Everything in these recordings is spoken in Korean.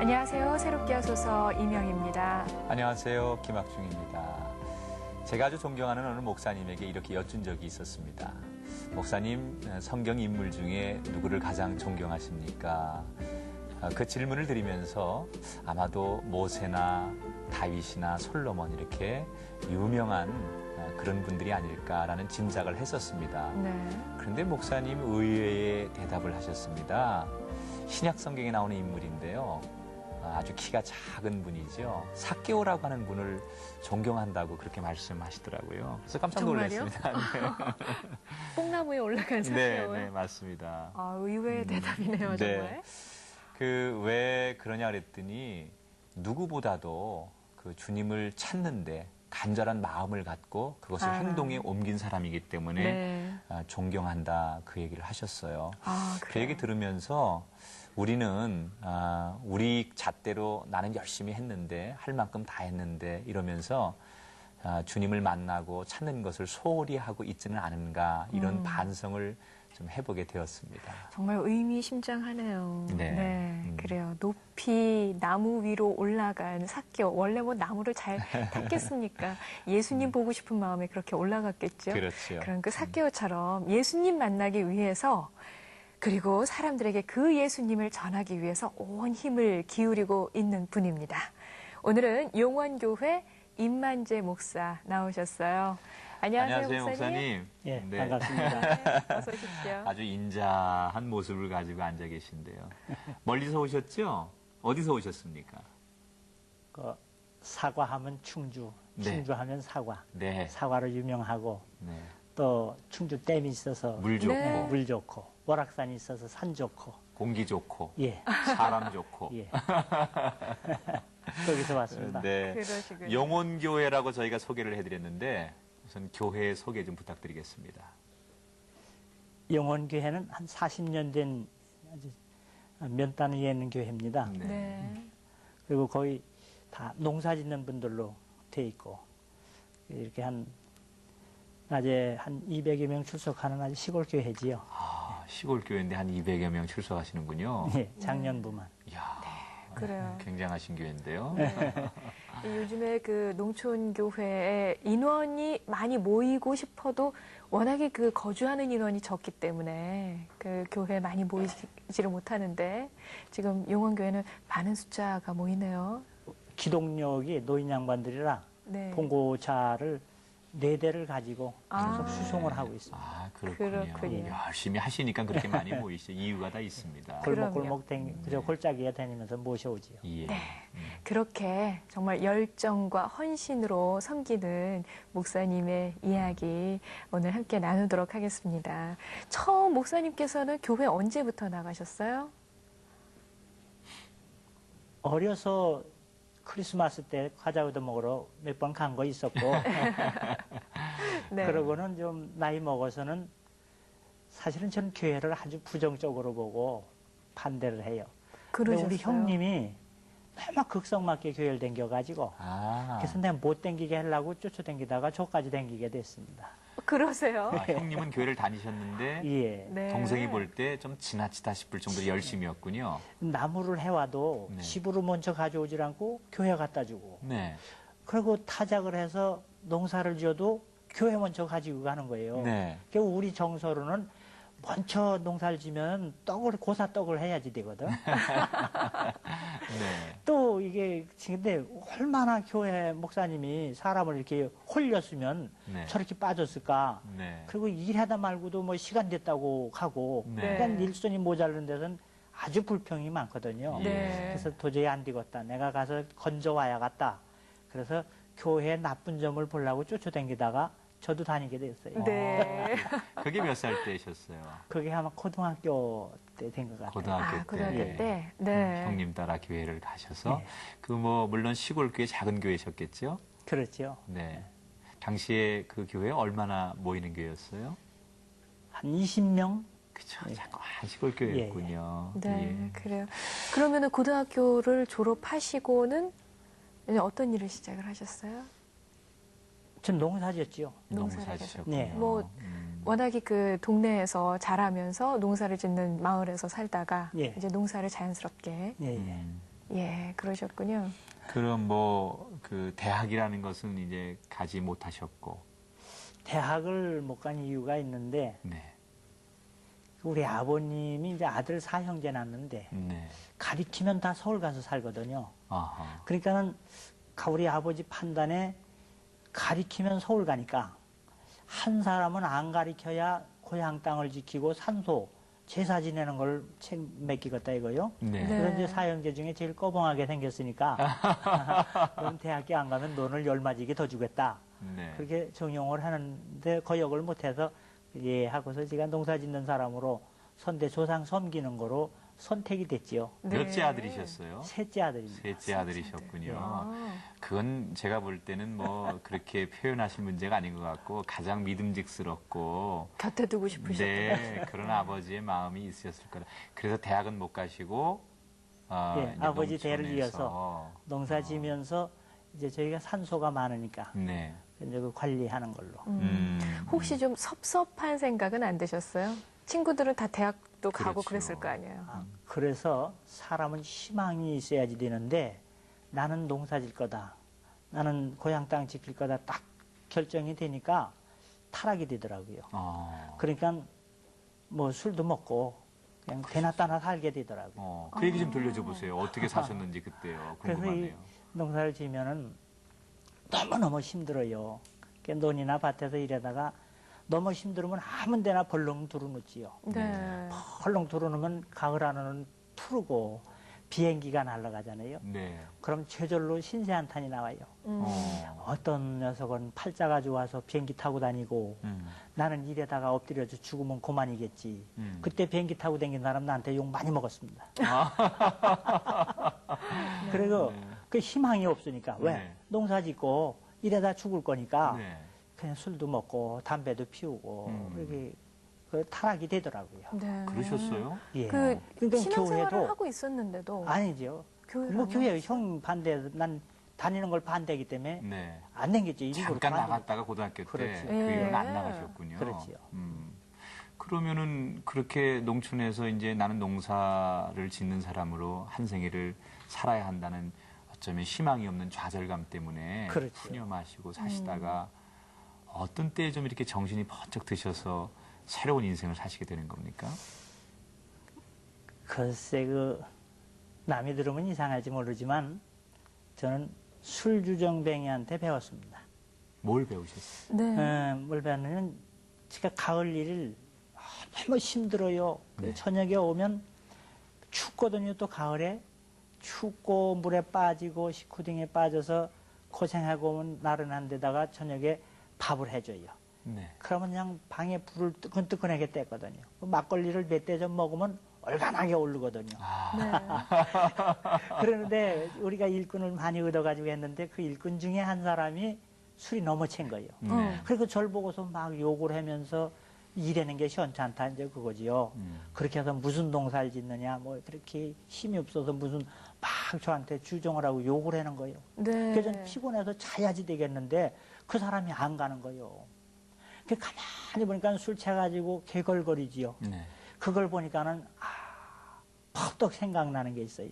안녕하세요. 새롭게 하소서 이명입니다. 안녕하세요. 김학중입니다. 제가 아주 존경하는 어느 목사님에게 이렇게 여쭌 적이 있었습니다. 목사님, 성경 인물 중에 누구를 가장 존경하십니까? 그 질문을 드리면서 아마도 모세나 다윗이나 솔로몬 이렇게 유명한 그런 분들이 아닐까라는 짐작을 했었습니다. 네. 그런데 목사님 의외의 대답을 하셨습니다. 신약 성경에 나오는 인물인데요. 아주 키가 작은 분이죠. 삭개오라고 하는 분을 존경한다고 그렇게 말씀하시더라고요. 그래서 깜짝 놀랐습니다. 네. 뽕나무에 올라간 삭개오. 네, 맞습니다. 아, 의외의 대답이네요, 정말. 왜 그러냐 그랬더니 누구보다도 그 주님을 찾는데 간절한 마음을 갖고 그것을 행동에 옮긴 사람이기 때문에 존경한다 그 얘기를 하셨어요. 그 얘기 들으면서 우리는 우리 잣대로 나는 열심히 했는데 할 만큼 다 했는데 이러면서 주님을 만나고 찾는 것을 소홀히 하고 있지는 않은가 이런 반성을 좀 해보게 되었습니다. 정말 의미심장하네요. 네. 그래요. 높이 나무 위로 올라간 삭개오. 원래 뭐 나무를 잘 탔겠습니까? 예수님 보고 싶은 마음에 그렇게 올라갔겠죠. 그렇죠. 그런 그 삭개오처럼 예수님 만나기 위해서 그리고 사람들에게 그 예수님을 전하기 위해서 온 힘을 기울이고 있는 분입니다. 오늘은 용원교회 임만재 목사 나오셨어요. 안녕하세요, 목사님. 예, 네. 반갑습니다. 네, 어서 오십시오. 아주 인자한 모습을 가지고 앉아 계신데요. 멀리서 오셨죠? 어디서 오셨습니까? 사과하면 충주, 충주하면 사과. 네. 사과로 유명하고 네. 또 충주 댐이 있어서 물 좋고, 물 좋고, 월악산이 있어서 산 좋고, 공기 좋고, 예, 사람 좋고. 예. 거기서 왔습니다. 네. 그러시군요. 용원교회라고 저희가 소개를 해드렸는데 우선 교회 소개 좀 부탁드리겠습니다. 영원교회는 한 40년 된 아주 면단을 예는 교회입니다. 네. 그리고 거의 다 농사 짓는 분들로 돼 있고 이렇게 낮에 한 200여 명 출석하는 아주 시골 교회지요. 시골 교회인데 한 200여 명 출석하시는군요. 예, 작년부만. 이야, 그래요. 굉장하신 교회인데요. 요즘에 그 농촌교회에 인원이 많이 모이고 싶어도 워낙에 그 거주하는 인원이 적기 때문에 그 교회에 많이 모이지를 못하는데 지금 용원교회는 많은 숫자가 모이네요. 기동력이 노인 양반들이라 네. 봉고차를 4대를 가지고 계속 수송을 하고 있습니다. 아, 그렇군요. 그렇군요. 열심히 하시니까 그렇게 많이 모이시죠. 이유가 다 있습니다. 골목골목 그저 골짜기에 다니면서 모셔오지요. 예. 그렇게 정말 열정과 헌신으로 섬기는 목사님의 이야기 오늘 함께 나누도록 하겠습니다. 처음 목사님께서는 교회 언제부터 나가셨어요? 어려서 크리스마스 때 과자 얻어 먹으러 몇 번 간 거 있었고 네. 그러고는 좀 나이 먹어서는 사실은 저는 교회를 아주 부정적으로 보고 반대를 해요. 근데 그러셨어요? 우리 형님이 너무 극성맞게 교회를 댕겨가지고 그래서 내가 못 댕기게 하려고 쫓아댕기다가 저까지 댕기게 됐습니다. 그러세요? 형님은 교회를 다니셨는데 예. 네. 동생이 볼 때 좀 지나치다 싶을 정도로 열심이었군요. 나무를 해와도 네. 집으로 먼저 가져오질 않고 교회 갖다 주고 네. 그리고 타작을 해서 농사를 지어도 교회 먼저 가지고 가는 거예요. 네. 그리고 우리 정서로는 먼저 농사를 지면 고사떡을 해야지 되거든. 네. 또 이게 근데 얼마나 교회 목사님이 사람을 이렇게 홀렸으면 네. 저렇게 빠졌을까. 네. 그리고 일하다 말고도 뭐 시간 됐다고 하고 네. 그냥 일손이 모자른 데서는 아주 불평이 많거든요. 네. 그래서 도저히 안 되겠다. 내가 가서 건져와야겠다. 그래서 교회의 나쁜 점을 보려고 쫓아다니다가 저도 다니게 됐어요. 네. 그게 몇 살 때셨어요? 그게 아마 고등학교 때 된 것 같아요. 고등학교 때. 고등학교 예. 때. 네. 형님 따라 교회를 가셔서 네. 물론 시골 교회 작은 교회셨겠죠? 그렇죠. 네. 당시에 그 교회 얼마나 모이는 교회였어요? 한 20명? 그쵸. 잠깐 시골 교회였군요. 네, 예. 그래요. 그러면은 고등학교를 졸업하시고는 이제 어떤 일을 시작을 하셨어요? 전 농사지었지요. 농사를 농사지셨군요. 네. 뭐 워낙에 그 동네에서 자라면서 농사를 짓는 마을에서 살다가 예. 이제 농사를 자연스럽게 예, 예. 예, 그러셨군요. 그럼 뭐 그 대학이라는 것은 이제 가지 못하셨고. 대학을 못 간 이유가 있는데 네. 우리 아버님이 이제 아들 사형제 낳는데 네. 가리키면 다 서울 가서 살거든요. 아하. 그러니까는 우리 아버지 판단에 가리키면 서울 가니까 한 사람은 안 가리켜야 고향 땅을 지키고 산소 제사 지내는 걸 책 맡기겠다 이거요. 네. 네. 그런 이제 사형제 중에 제일 꺼벙하게 생겼으니까 그럼 대학교 안 가면 돈을 열마지게 더 주겠다. 네. 그렇게 정용을 하는데 거역을 못해서 예 하고서 제가 농사 짓는 사람으로 선대 조상 섬기는 거로 선택이 됐지요. 몇째 아들이셨어요? 셋째 아들입니다. 셋째 아들이셨군요. 아. 그건 제가 볼 때는 뭐 그렇게 표현하실 문제가 아닌 것 같고 가장 믿음직스럽고 곁에 두고 싶으셨던. 네, 그런 아버지의 마음이 있으셨을 거다. 그래서 대학은 못 가시고 예, 이제 아버지 대를 농촌에서, 이어서 농사 지면서 이제 저희가 산소가 많으니까 네. 이제 그 관리하는 걸로. 혹시 좀 섭섭한 생각은 안 드셨어요? 친구들은 다 대학도 가고 그렇죠. 그랬을 거 아니에요. 그래서 사람은 희망이 있어야지 되는데 나는 농사 질 거다. 나는 고향 땅 지킬 거다. 딱 결정이 되니까 타락이 되더라고요. 그러니까 뭐 술도 먹고 그냥 대나 따나 살게 되더라고요. 그 얘기 좀 들려줘 보세요. 어떻게 사셨는지 그때요. 그래서 이 궁금하네요. 농사를 지면은 너무너무 힘들어요. 논이나 밭에서 일하다가 너무 힘들으면 아무 데나 벌렁 들어놓지요. 네. 벌렁 들어놓으면 가을 안에는 푸르고 비행기가 날아가잖아요. 네. 그럼 저절로 신세한탄이 나와요. 어떤 녀석은 팔자가 좋아서 비행기 타고 다니고 나는 일에다가 엎드려서 죽으면 그만이겠지. 그때 비행기 타고 다닌 사람 나한테 욕 많이 먹었습니다. 그리고 그 희망이 없으니까 왜? 네. 농사 짓고 일에다 죽을 거니까 네. 그냥 술도 먹고 담배도 피우고 이렇게 그 타락이 되더라고요. 네. 그러셨어요? 예. 그 그러니까 신앙생활을 교회도 하고 있었는데도 아니죠. 교회를 뭐 안 교회 나왔어요? 형 반대 난 다니는 걸 반대이기 때문에 네. 안 댕겼죠. 일부러 잠깐 반대. 나갔다가 고등학교 때 그렇죠. 그 이후로는 안 예. 나가셨군요. 그렇지요. 그러면은 그렇게 농촌에서 이제 나는 농사를 짓는 사람으로 한 생애를 살아야 한다는 어쩌면 희망이 없는 좌절감 때문에 그렇죠. 푸념하시고 사시다가 어떤 때에 좀 이렇게 정신이 번쩍 드셔서 새로운 인생을 사시게 되는 겁니까? 글쎄 그 남이 들으면 이상할지 모르지만 저는 술주정뱅이한테 배웠습니다. 뭘 배우셨어요? 네. 뭘 배웠냐면 제가 가을 일을 너무 힘들어요. 네. 저녁에 오면 춥거든요. 또 가을에 춥고 물에 빠지고 식후등에 빠져서 고생하고 오면 나른한 데다가 저녁에 밥을 해줘요. 네. 그러면 그냥 방에 불을 뜨끈뜨끈하게 뗐거든요. 막걸리를 몇 대 좀 먹으면 얼간하게 오르거든요. 그러는데 우리가 일꾼을 많이 얻어가지고 했는데 그 일꾼 중에 한 사람이 술이 너무 챈 거예요. 네. 그리고 저를 보고서 막 욕을 하면서 일하는 게 시원찮다 이제 그거지요. 그렇게 해서 무슨 농사를 짓느냐 뭐 그렇게 힘이 없어서 무슨 막 저한테 주정을 하고 욕을 하는 거예요. 네. 그래서 저는 피곤해서 자야지 되겠는데 그 사람이 안 가는 거예요. 그 가만히 보니까 술 취해가지고 개걸거리지요. 네. 그걸 보니까는 퍼뜩 생각나는 게 있어요.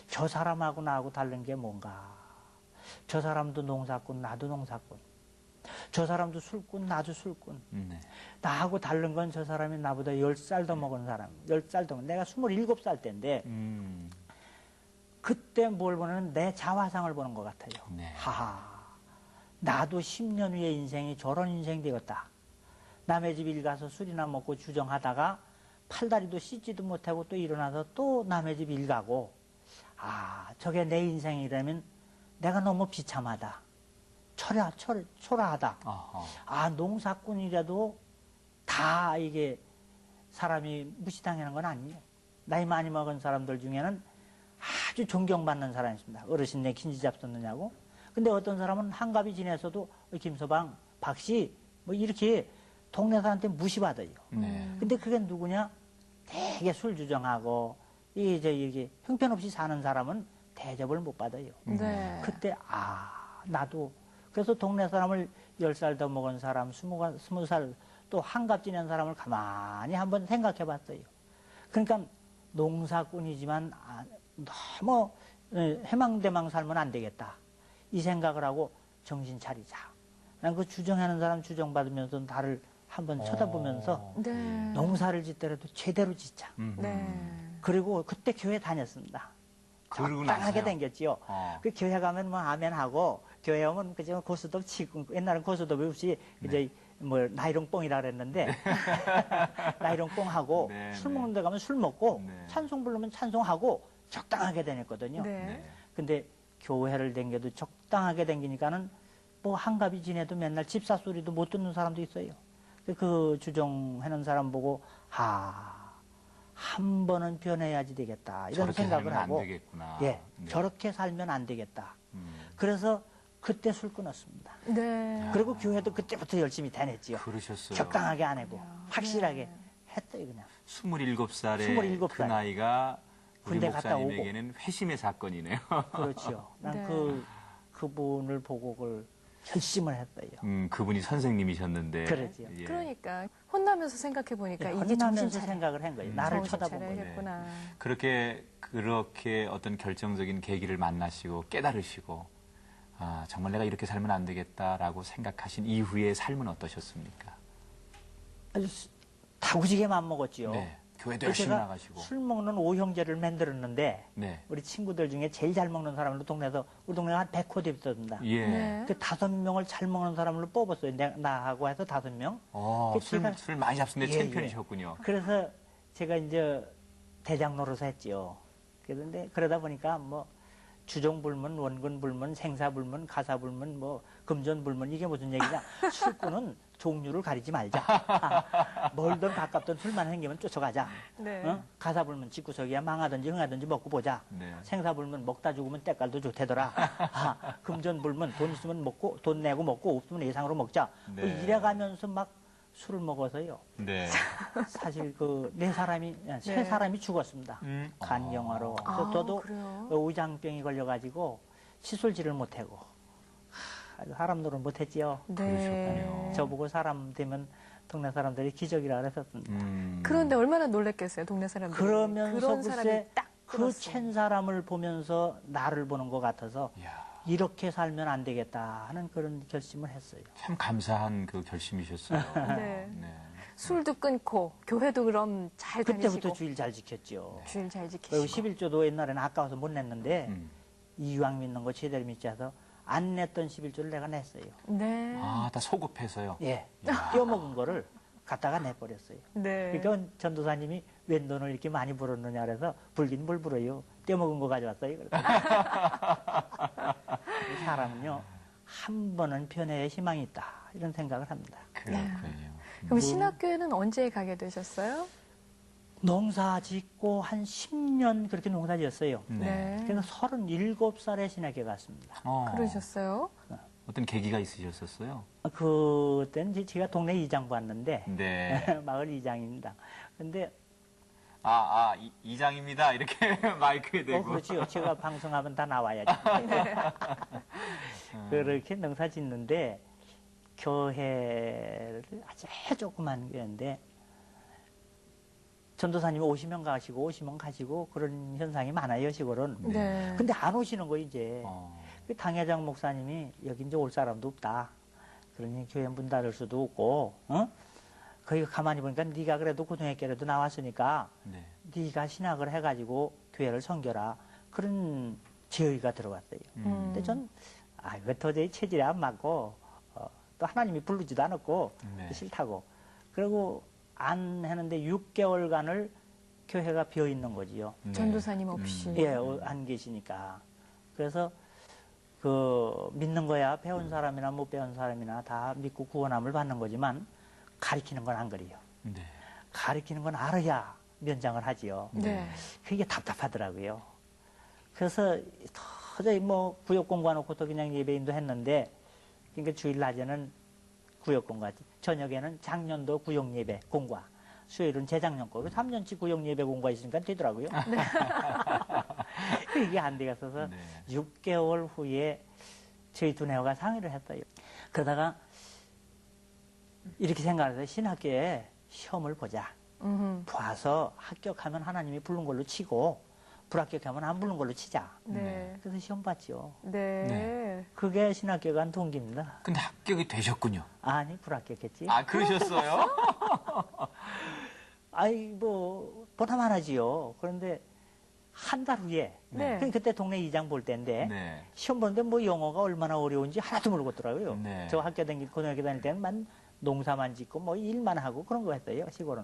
저 사람하고 나하고 다른 게 뭔가. 저 사람도 농사꾼, 나도 농사꾼. 저 사람도 술꾼, 나도 술꾼. 네. 나하고 다른 건 저 사람이 나보다 10살 더 먹은 사람. 10살 더 먹은. 내가 27살 때인데 그때 뭘 보면 내 자화상을 보는 것 같아요. 네. 하하. 나도 10년 후에 인생이 저런 인생 되겠다. 남의 집 일 가서 술이나 먹고 주정하다가 팔다리도 씻지도 못하고 또 일어나서 또 남의 집 일 가고 저게 내 인생이라면 내가 너무 비참하다. 초라하다. 농사꾼이라도 다 이게 사람이 무시당하는 건 아니에요. 나이 많이 먹은 사람들 중에는 아주 존경받는 사람이 있습니다. 어르신 내 긴지 잡섰느냐고. 근데 어떤 사람은 한갑이 지내서도 김서방, 박씨 뭐 이렇게 동네 사람한테 무시받아요. 근데 그게 누구냐? 되게 술 주정하고 이게 형편없이 사는 사람은 대접을 못 받아요. 네. 그때 나도 그래서 동네 사람을 10살 더 먹은 사람, 20살 또 한갑 지낸 사람을 가만히 한번 생각해 봤어요. 그러니까 농사꾼이지만 너무 해망대망 살면 안 되겠다. 이 생각을 하고 정신 차리자. 난 그 주정하는 사람 주정받으면서 나를 한번 쳐다보면서 네. 농사를 짓더라도 제대로 짓자. 네. 그리고 그때 교회 다녔습니다. 그러고 적당하게 나서요? 댕겼지요. 그 교회 가면 뭐 아멘하고 교회 오면 그저 고스톱 치고 옛날엔 고스톱이 없이 이제 뭐 나이롱 뽕이라 그랬는데 나이롱 뽕하고 네, 술 네. 먹는 데 가면 술 먹고 네. 찬송 부르면 찬송하고 적당하게 다녔거든요. 네. 근데 교회를 댕겨도 적당하게 댕기니까는 뭐 한갑이 지내도 맨날 집사 소리도 못 듣는 사람도 있어요. 그 주정하는 사람 보고 한 번은 변해야지 되겠다 이런 저렇게 생각을 살면 하고 안 되겠구나. 예, 네. 저렇게 살면 안 되겠다. 음. 그래서 그때 술 끊었습니다. 네. 그리고 교회도 그때부터 열심히 다녔지요. 그러셨어요. 적당하게 안 하고 확실하게 네. 했어요 그냥. 27살에 27 그 살. 나이가 우리 군대 갔다 오고. 목사님에게는 회심의 사건이네요. 그렇죠. 난 네. 그분을 보고 그걸 결심을 했어요. 그분이 선생님이셨는데. 그러지요. 예. 그러니까 혼나면서 생각해 보니까 이게 정신 혼나면서 차려. 생각을 한 거예요. 나를 정신 쳐다본 거예요. 차려야겠구나. 그렇게 어떤 결정적인 계기를 만나시고 깨달으시고 정말 내가 이렇게 살면 안 되겠다라고 생각하신 이후의 삶은 어떠셨습니까? 아주 다구지게 맘먹었지요. 네. 교회도 열심히 제가 나가시고. 술 먹는 오형제를 만들었는데 네. 우리 친구들 중에 제일 잘 먹는 사람으로 동네에서 우리 동네가 한 100호대 있었습니다. 예. 네. 그 5명을 잘 먹는 사람으로 뽑았어요. 나하고 해서 5명. 제가- 술 많이 잡수는데 예, 챔피언이셨군요. 그래서 제가 이제 대장 노릇을 했지요. 그런데 그러다 보니까 뭐 주종불문, 원근불문, 생사불문, 가사불문, 뭐 금전불문 이게 무슨 얘기냐? 술꾼은 종류를 가리지 말자. 멀던 가깝던 술만 생기면 쫓아가자. 네. 어? 가사불문 집구석이야 망하든지 흥하든지 먹고 보자. 네. 생사불문 먹다 죽으면 때깔도 좋대더라. 금전불문 돈 있으면 먹고 돈 내고 먹고 없으면 예상으로 먹자. 네. 이래가면서 막 술을 먹어서요. 네. 사실 세 사람이 죽었습니다. 간경화로. 그래서 저도 그래요? 우장병이 걸려가지고 시술지를 못하고 사람 노릇 못했지요. 네. 그러셨군요. 저보고 사람 되면 동네 사람들이 기적이라 그랬었습니다. 그런데 얼마나 놀랬겠어요, 동네 사람들이. 그러면서 그런 사람이 글쎄 딱 그 끊었어요. 챈 사람을 보면서 나를 보는 것 같아서 이야, 이렇게 살면 안 되겠다 하는 그런 결심을 했어요. 참 감사한 그 결심이셨어요. 네. 네. 술도 끊고 교회도 그럼 잘 그때부터 다니시고 주일 잘 지켰죠. 주일 잘 그리고 지키시고 11조도 옛날에는 아까워서 못 냈는데 음. 이왕 믿는 거 제대로 믿지 않아서 안 냈던 11조를 내가 냈어요. 네. 다 소급해서요. 예. 떼어먹은 거를 갖다가 내버렸어요. 네. 그러니까 전도사님이 웬 돈을 이렇게 많이 벌었느냐 그래서 불긴 뭘 불어요. 떼어먹은 거 가져왔어요. 이 사람은요. 한 번은 변해야 희망이 있다. 이런 생각을 합니다. 그렇군요. 그럼 신학교에는 언제 가게 되셨어요? 농사 짓고 한 10년 그렇게 농사 지었어요. 네. 그래서 37살에 신학교 갔습니다. 그러셨어요? 어떤 계기가 있으셨었어요? 그때는 제가 동네 이장 봤는데 네. 마을 이장입니다. 근데 이장입니다. 이렇게 마이크에 대고. 그렇지요. 제가 방송하면 다 나와야지. 그렇게 농사 짓는데 교회를 아주 조그만 교회인데 전도사님이 오시면 가시고 그런 현상이 많아요, 시골은. 네. 근데 안 오시는 거 이제. 어. 그 당회장 목사님이 여기 이제 올 사람도 없다. 그러니 교회 문 닫을 수도 없고, 어? 거기 가만히 보니까 네가 그래도 고등학교라도 나왔으니까 네. 네가 신학을 해가지고 교회를 섬겨라. 그런 제의가 들어왔어요. 근데 전 이거 도저히 체질에 안 맞고 또 하나님이 부르지도 않았고 네. 싫다고. 그리고 안 했는데 6개월간을 교회가 비어 있는 거지요. 네. 전도사님 없이. 예, 안 계시니까. 그래서 그 믿는 거야 배운 사람이나 못 배운 사람이나 다 믿고 구원함을 받는 거지만 가리키는 건 안 그래요. 네. 가리키는 건 알아야 면장을 하지요. 네. 그게 답답하더라고요. 그래서 도저히 뭐 구역 공부해 놓고 또 그냥 예배인도 했는데 그러니까 주일 낮에는 구역 공부하지. 저녁에는 작년도 구역 예배 공부. 수요일은 재작년 거. 3년치 구역 예배 공부가 있으니까 되더라고요. 이게 안 되겠어서 네. 6개월 후에 저희 두뇌가 상의를 했어요. 그러다가 이렇게 생각해서 신학교에 시험을 보자. 음흠. 봐서 합격하면 하나님이 부른 걸로 치고 불합격하면 안 부른 걸로 치자. 네. 그래서 시험 봤죠. 네. 네. 그게 신학교 간 동기입니다. 근데 합격이 되셨군요. 아니, 불합격했지. 아, 그러셨어요? 아이, 뭐, 보다만 하지요. 그런데 한 달 후에, 네. 그때 동네 이장 볼 때인데, 네. 시험 보는데 뭐 영어가 얼마나 어려운지 하나도 모르겠더라고요. 네. 저 학교 다닐, 고등학교 다닐 때는 만 농사만 짓고 뭐 일만 하고 그런 거 했어요, 시골은.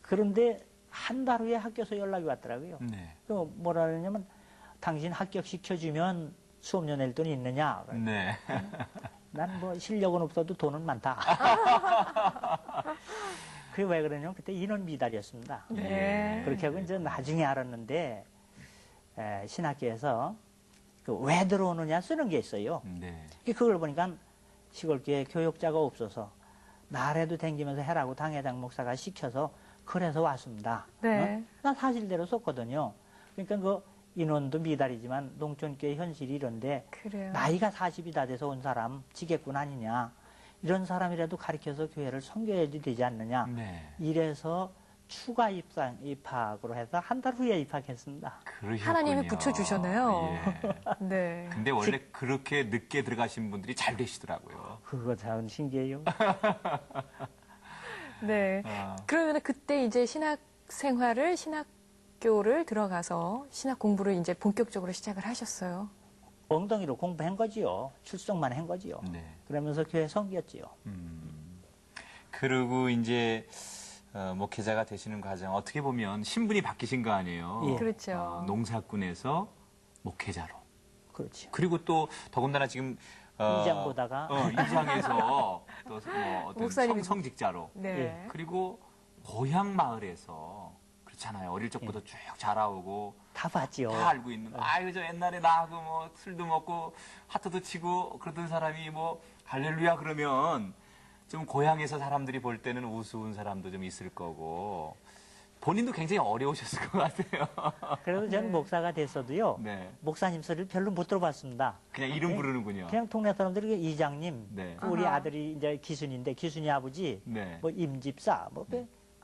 그런데 한 달 후에 학교에서 연락이 왔더라고요. 네. 그 뭐라 그러냐면, 당신 합격시켜주면 수업료 낼 돈이 있느냐? 네. 난 뭐 실력은 없어도 돈은 많다. 그게 왜 그러냐면 그때 인원 미달이었습니다. 네. 그렇게 하고 이제 나중에 알았는데 신학교에서 그 왜 들어오느냐 쓰는 게 있어요. 네. 그걸 보니까 시골교회 교역자가 없어서 날에도 댕기면서 해라고 당회장 목사가 시켜서 그래서 왔습니다. 네. 난 사실대로 썼거든요. 그러니까 그 인원도 미달이지만 농촌교회 현실이 이런데 그래요. 나이가 40이 다 돼서 온 사람 지겠군 아니냐. 이런 사람이라도 가르쳐서 교회를 섬겨야지 되지 않느냐. 네. 이래서 추가 입학으로 해서 한 달 후에 입학했습니다. 그러셨군요. 하나님이 붙여주셨네요. 예. 네. 근데 원래 그렇게 늦게 들어가신 분들이 잘 되시더라고요. 그거 참 신기해요. 네. 그러면 그때 이제 신학 생활을, 신학교를 들어가서 신학 공부를 이제 본격적으로 시작을 하셨어요. 엉덩이로 공부한 거지요. 출석만 한 거지요. 네. 그러면서 교회 섬겼지요. 그리고 이제 목회자가 되시는 과정 어떻게 보면 신분이 바뀌신 거 아니에요? 예. 그렇죠. 농사꾼에서 목회자로. 그렇죠. 그리고 또 더군다나 지금 이장 보다가 이장에서 또 뭐 어떤 목사님이- 성직자로. 네. 그리고 고향 마을에서 그렇잖아요. 어릴 적부터 쭉 자라오고 다 봤지요. 다 알고 있는. 아유 저 옛날에 나하고 뭐 술도 먹고 하트도 치고 그러던 사람이 뭐 할렐루야 그러면 좀 고향에서 사람들이 볼 때는 우스운 사람도 좀 있을 거고 본인도 굉장히 어려우셨을 것 같아요. 그래도 저는 네. 목사가 됐어도요. 네. 목사님 소리를 별로 못 들어봤습니다. 그냥 이름 부르는군요. 그냥 동네 사람들이 이장님, 네. 그 우리 아하. 아들이 이제 기순인데 기순이 아버지, 네. 뭐 임집사, 뭐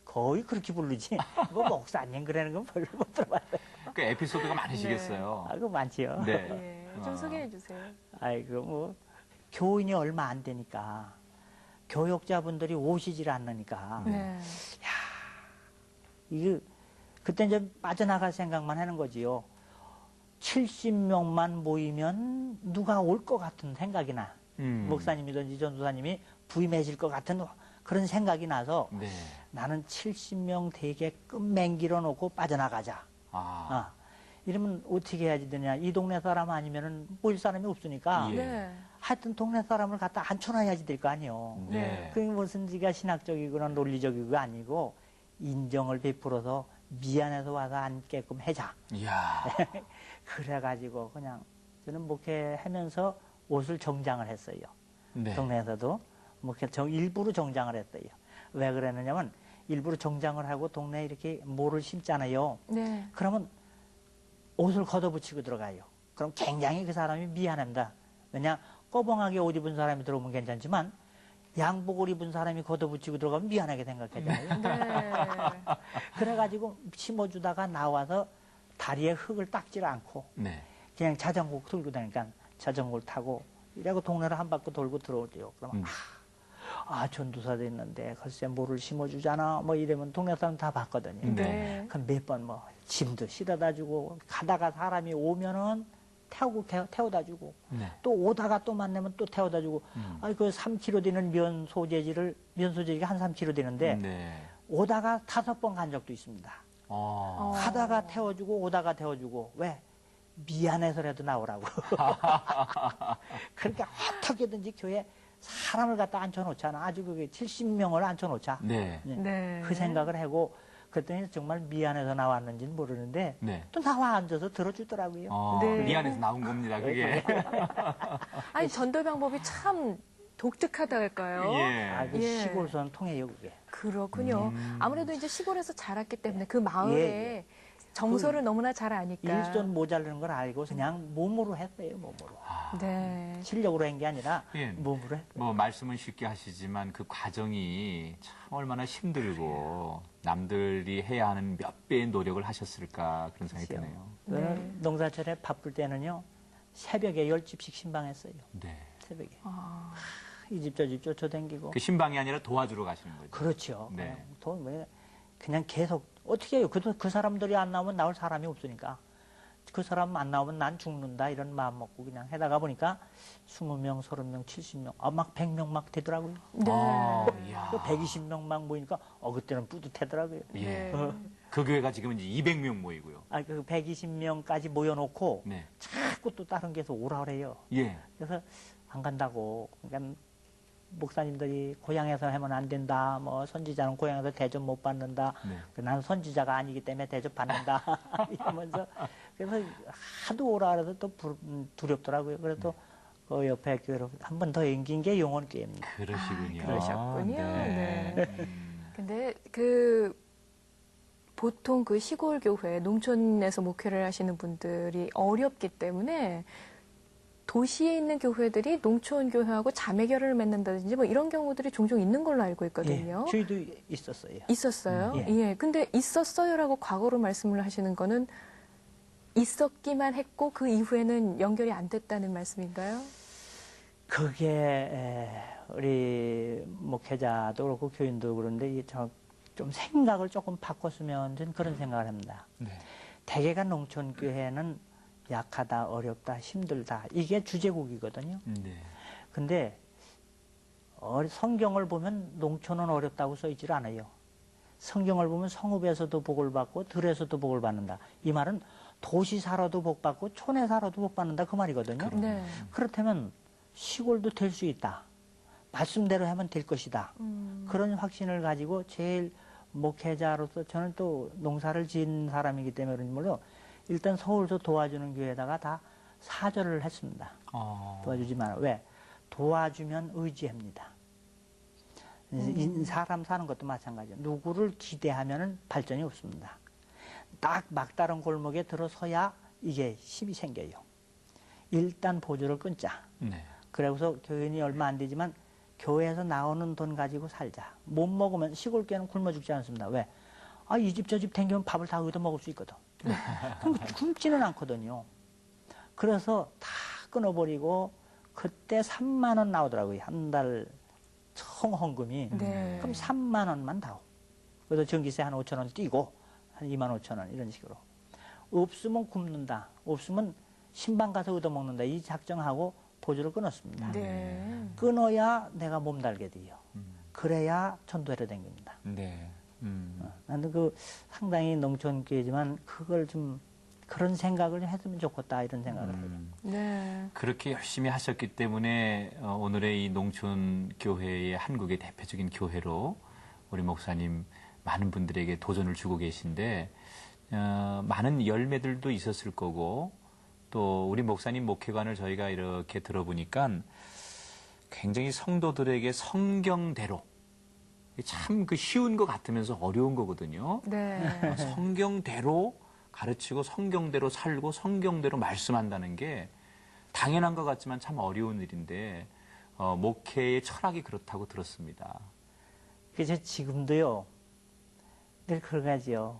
거의 그렇게 부르지. 뭐 목사님 그러는 건 별로 못 들어봤어요. 그 에피소드가 많으시겠어요. 아, 그거 많지요. 네. 예. 좀 소개해 주세요. 아이고 뭐 교인이 얼마 안 되니까 교역자분들이 오시질 않으니까 네. 이거 그때 이제 빠져나갈 생각만 하는 거지요. 70명만 모이면 누가 올 것 같은 생각이 나. 목사님이든지 전도사님이 부임해질 것 같은 그런 생각이 나서 네. 나는 70명 되게끔 맹길어 놓고 빠져나가자. 아. 이러면 어떻게 해야지 되냐. 이 동네 사람 아니면은 모일 사람이 없으니까 예. 네. 하여튼 동네 사람을 갖다 앉혀놔야지 될 거 아니에요. 네. 그게 무슨 지가 신학적이거나 논리적이고 아니고 인정을 베풀어서 미안해서 와서 앉게끔 해자. 이야. 그래가지고 그냥 저는 목회하면서 옷을 정장을 했어요. 네. 동네에서도 목회 일부러 정장을 했어요. 왜 그랬느냐면 일부러 정장을 하고 동네에 이렇게 모를 심잖아요. 네. 그러면 옷을 걷어붙이고 들어가요. 그럼 굉장히 그 사람이 미안합니다. 왜냐 꺼벙하게 옷 입은 사람이 들어오면 괜찮지만 양복을 입은 사람이 걷어붙이고 들어가면 미안하게 생각하잖아요. 네. 그래가지고 심어주다가 나와서 다리에 흙을 닦질 않고 네. 그냥 자전거 들고 다니니까 자전거를 타고 이래고 동네를 한 바퀴 돌고 들어오죠. 그러면 전도사 됐는데 글쎄 뭐를 심어주잖아 뭐 이러면 동네 사람 다 봤거든요. 네. 그럼 몇 번 뭐 짐도 실어다 주고 가다가 사람이 오면은 태워다 주고 네. 또 오다가 또 만나면 또 태워다 주고 그 3kg 되는 면 소재지가 한 3kg 되는데 네. 오다가 5번 간 적도 있습니다. 가다가 태워주고 오다가 태워주고 왜? 미안해서라도 나오라고. 그러니까 어떻게든지 교회 사람을 갖다 앉혀놓잖아. 아주 그게 70명을 앉혀놓자. 네. 네. 그 생각을 하고 그랬더니 정말 미안해서 나왔는지는 모르는데 네. 또 나와 앉아서 들어주더라고요. 네. 미안해서 나온 겁니다, 그게. 아니 전도 방법이 참 독특하달까요? 예. 그 예. 시골선 통해요 그게. 그렇군요. 아무래도 이제 시골에서 자랐기 때문에 그 마을에 정서를 너무나 잘 아니까. 일손 모자르는 걸 알고 그냥 몸으로 했어요, 몸으로. 네. 실력으로 한 게 아니라 예. 몸으로 했어요. 뭐 말씀은 쉽게 하시지만 그 과정이 참 얼마나 힘들고 남들이 해야 하는 몇 배의 노력을 하셨을까 그런 생각이 그렇죠. 드네요. 저는 농사철에 바쁠 때는요, 새벽에 10집씩 신방했어요. 네. 새벽에. 아, 이 집 저 집 쫓아다니고. 그 신방이 아니라 도와주러 가시는 거죠. 그렇죠. 네. 그냥 계속 어떻게 해요? 그 사람들이 안 나오면 나올 사람이 없으니까. 그 사람 안 나오면 난 죽는다 이런 마음 먹고 그냥 해다가 보니까 20명, 30명, 70명, 막 100명 막 되더라고요. 네. 이야. 120명 막 모이니까 그때는 뿌듯하더라고요. 예. 네. 그 교회가 지금 이제 200명 모이고요. 그 120명까지 모여놓고 네. 자꾸 또 다른 데서 오라 그래요. 예. 그래서 안 간다고. 그러니까 목사님들이 고향에서 하면 안 된다. 뭐 선지자는 고향에서 대접 못 받는다. 네. 나는 선지자가 아니기 때문에 대접 받는다. 이러면서 그래서 하도 오라 그래서 또 두렵더라고요. 그래도 그 옆에 교회로 한 번 더 옮긴 게 용원교회입니다. 그러시군요. 그러셨군요. 네. 네. 근데 그 보통 그 시골 교회, 농촌에서 목회를 하시는 분들이 어렵기 때문에 도시에 있는 교회들이 농촌 교회하고 자매 결연을 맺는다든지 뭐 이런 경우들이 종종 있는 걸로 알고 있거든요. 예, 저희도 있었어요. 있었어요? 예. 예. 근데 있었어요라고 과거로 말씀을 하시는 거는 있었기만 했고 그 이후에는 연결이 안 됐다는 말씀인가요? 그게 우리 목회자도 그렇고 교인도 그런데 좀 생각을 조금 바꿨으면 저는 그런 생각을 합니다. 네. 대개가 농촌 교회는 약하다, 어렵다, 힘들다 이게 주제곡이거든요. 네. 근데 성경을 보면 농촌은 어렵다고 써 있질 않아요. 성경을 보면 성읍에서도 복을 받고 들에서도 복을 받는다. 이 말은 도시 살아도 복 받고 촌에 살아도 복 받는다 그 말이거든요. 네. 그렇다면 시골도 될 수 있다. 말씀대로 하면 될 것이다. 그런 확신을 가지고 제일 목회자로서 저는 또 농사를 지은 사람이기 때문에 그런지 몰라요. 일단 서울서 도와주는 교회에다가 다 사절을 했습니다. 도와주지 마라. 왜? 도와주면 의지합니다. 사람 사는 것도 마찬가지예요. 누구를 기대하면 발전이 없습니다. 딱 막다른 골목에 들어서야 이게 힘이 생겨요. 일단 보조를 끊자. 네. 그래서 교인이 얼마 안 되지만 교회에서 나오는 돈 가지고 살자. 못 먹으면 시골 교회는 굶어 죽지 않습니다. 왜? 이 집 저 집 댕기면 밥을 다 얻어 먹을 수 있거든. 그럼 굶지는 않거든요. 그래서 다 끊어버리고 그때 3만 원 나오더라고요. 한 달 총 헌금이. 네. 그럼 3만 원만 다오. 그래서 전기세 한 5천 원 띄고 한 2만 5천 원 이런 식으로. 없으면 굶는다. 없으면 신방 가서 얻어먹는다. 이 작정하고 보조를 끊었습니다. 네. 끊어야 내가 몸달게 돼요. 그래야 전도회를 댕깁니다. 네. 나는 상당히 농촌교회지만 그걸 좀 그런 생각을 했으면 좋겠다 이런 생각을 해요. 네. 그렇게 열심히 하셨기 때문에 오늘의 이 농촌 교회의 한국의 대표적인 교회로 우리 목사님 많은 분들에게 도전을 주고 계신데 많은 열매들도 있었을 거고 또 우리 목사님 목회관을 저희가 이렇게 들어보니까 굉장히 성도들에게 성경대로 참 그 쉬운 것 같으면서 어려운 거거든요. 네. 성경대로 가르치고 성경대로 살고 성경대로 말씀한다는 게 당연한 것 같지만 참 어려운 일인데 목회의 철학이 그렇다고 들었습니다. 그래서 지금도요 늘 그런 가지요.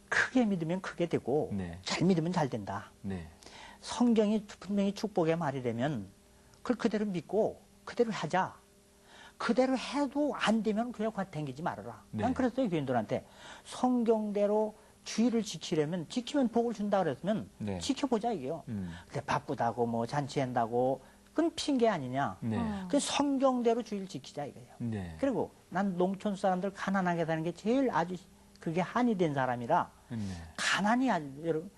크게 믿으면 크게 되고 네. 잘 믿으면 잘 된다. 네. 성경이 분명히 축복의 말이라면 그걸 그대로 믿고 그대로 하자. 그대로 해도 안 되면 그냥 댕기지 말아라. 네. 난 그랬어요 교인들한테. 성경대로 주의를 지키려면 지키면 복을 준다 그랬으면 네. 지켜보자 이게요. 근데 바쁘다고 뭐 잔치한다고 그건 핑계 아니냐. 네. 그 성경대로 주의를 지키자 이거예요. 네. 그리고 난 농촌 사람들 가난하게 사는 게 제일 아주 그게 한이 된 사람이라 네. 가난이 여러분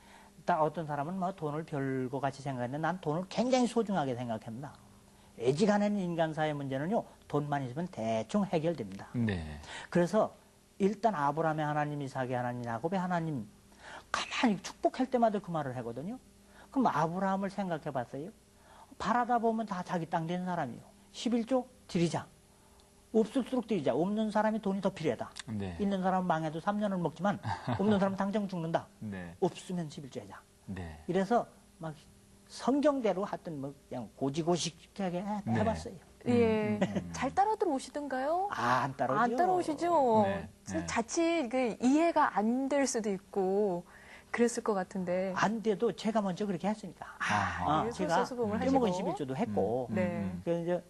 어떤 사람은 뭐 돈을 별거 같이 생각하는데 난 돈을 굉장히 소중하게 생각합니다. 애지간한 인간사의 문제는요 돈만 있으면 대충 해결됩니다. 네. 그래서 일단 아브라함의 하나님, 이삭의 하나님, 야곱의 하나님 가만히 축복할 때마다 그 말을 하거든요. 그럼 아브라함을 생각해 봤어요. 바라다 보면 다 자기 땅 된 사람이요. 11조 드리자. 없을수록 더 이자. 없는 사람이 돈이 더 필요하다. 네. 있는 사람은 망해도 3년을 먹지만 없는 사람은 당장 죽는다. 네. 없으면 11조 해자. 네. 이래서 막 성경대로 하여튼 뭐 그냥 고지고식하게 해봤어요. 예. 잘 따라 들어오시던가요? 안 따라오죠. 안 따라오시죠? 네. 네. 자칫 그 이해가 안 될 수도 있고 그랬을 것 같은데. 안 돼도 제가 먼저 그렇게 했으니까. 그래서 제가 서수봉을 떼먹은 하시고. 11조도 했고. 네. 그래서 이제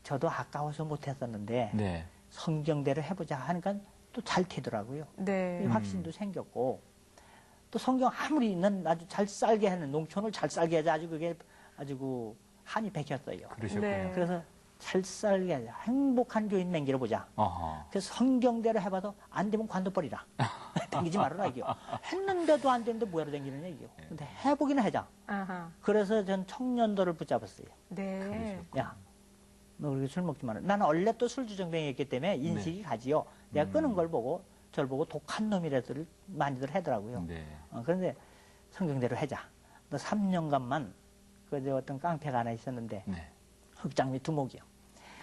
저도 아까워서 못했었는데 네. 성경대로 해보자 하니까 또 잘 되더라고요. 네. 이 확신도 생겼고 또 성경 아무리 난 아주 잘 살게 하는 농촌을 잘 살게 하자 아주 그게 아주 그 한이 bek혔어요. 그러셨군요. 네. 그래서 잘 살게 하자 행복한 교인 맹기를 보자. 어허. 그래서 성경대로 해봐도 안 되면 관둬버리라. 댕기지 말아라 이게요. 했는데도 안 되는데 뭐하러 댕기느냐 이게요. 근데 해보기는 하자. 아하. 그래서 전 청년도를 붙잡았어요. 네. 야, 너 그렇게 술 먹지 마라. 나는 원래 또 술주정뱅이였기 때문에 인식이 가지요. 내가 끄는 걸 보고 저를 보고 독한 놈이라들 많이들 하더라고요. 네. 그런데 성경대로 하자. 너 3년간만 그 어떤 깡패가 하나 있었는데 네. 흑장미 두목이요.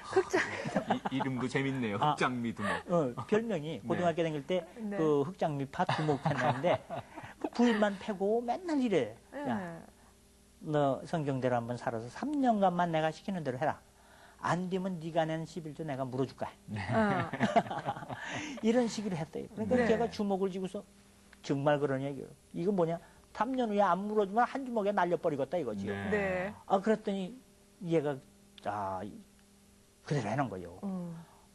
흑장. 이름도 재밌네요. 흑장미 두목. 별명이 고등학교 다닐 때 그 네. 흑장미파 두목했는데 그 부인만 패고 맨날 이래. 야, 네. 너 성경대로 한번 살아서 3년간만 내가 시키는 대로 해라. 안 되면 네가 낸 11조 내가 물어줄 거야. 아, 이런 식으로 했어요. 그러니까 네. 제가 주먹을 쥐고서 정말 그런 얘기예요. 이거 뭐냐? 3년 후에 안 물어주면 한 주먹에 날려버리겠다 이거지요. 네. 네. 그랬더니 얘가 그대로 해놓은 거예요.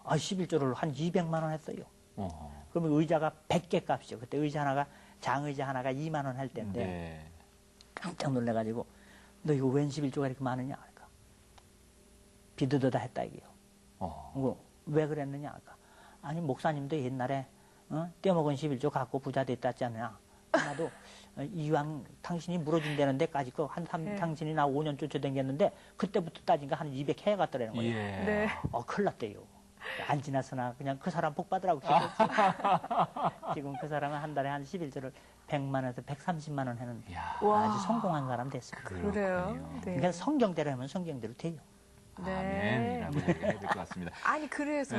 11조를 한 200만 원 했어요. 어허. 그러면 의자가 100개 값이죠. 그때 의자 하나가 장의자 하나가 2만 원 할 때인데 네. 깜짝 놀래가지고 너 이거 웬 11조가 이렇게 많으냐? 그러니까 비드더다 했다 이게요. 어허. 왜 그랬느냐? 그러니까 아니 목사님도 옛날에 떼먹은 11조 갖고 부자 됐다 했잖아. 나도 이왕 당신이 물어준다는 데까지 네. 당신이 나 5년 쫓아다녔는데 그때부터 따진가 한 200해 갔더라는 거예요. 예. 네. 큰일 났대요. 안 지났으나 그냥 그 사람 복 받으라고 했지. 지금 그 사람은 한 달에 한 11조를 100만 원에서 130만 원 하는 이야. 와. 아주 성공한 사람 됐습니다. 그래요. 네. 그러니까 성경대로 하면 성경대로 돼요. 네. 아멘이라고 얘기해야 될 것 같습니다. 아니 그래서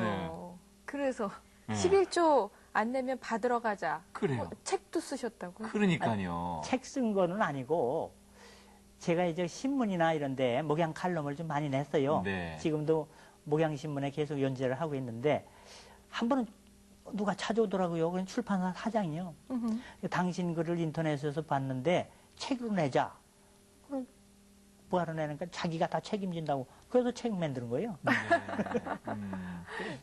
네. 11조 안 내면 받으러 가자. 그래요. 책도 쓰셨다고요? 그러니까요. 책 쓴 거는 아니고 제가 이제 신문이나 이런데 목양 칼럼을 좀 많이 냈어요. 네. 지금도 목양신문에 계속 연재를 하고 있는데 한 번은 누가 찾아오더라고요. 그냥 출판사 사장이요. 당신 글을 인터넷에서 봤는데 책으로 내자. 그럼 뭐하러 내니까 자기가 다 책임진다고. 그래서 책 만드는 거예요. 네.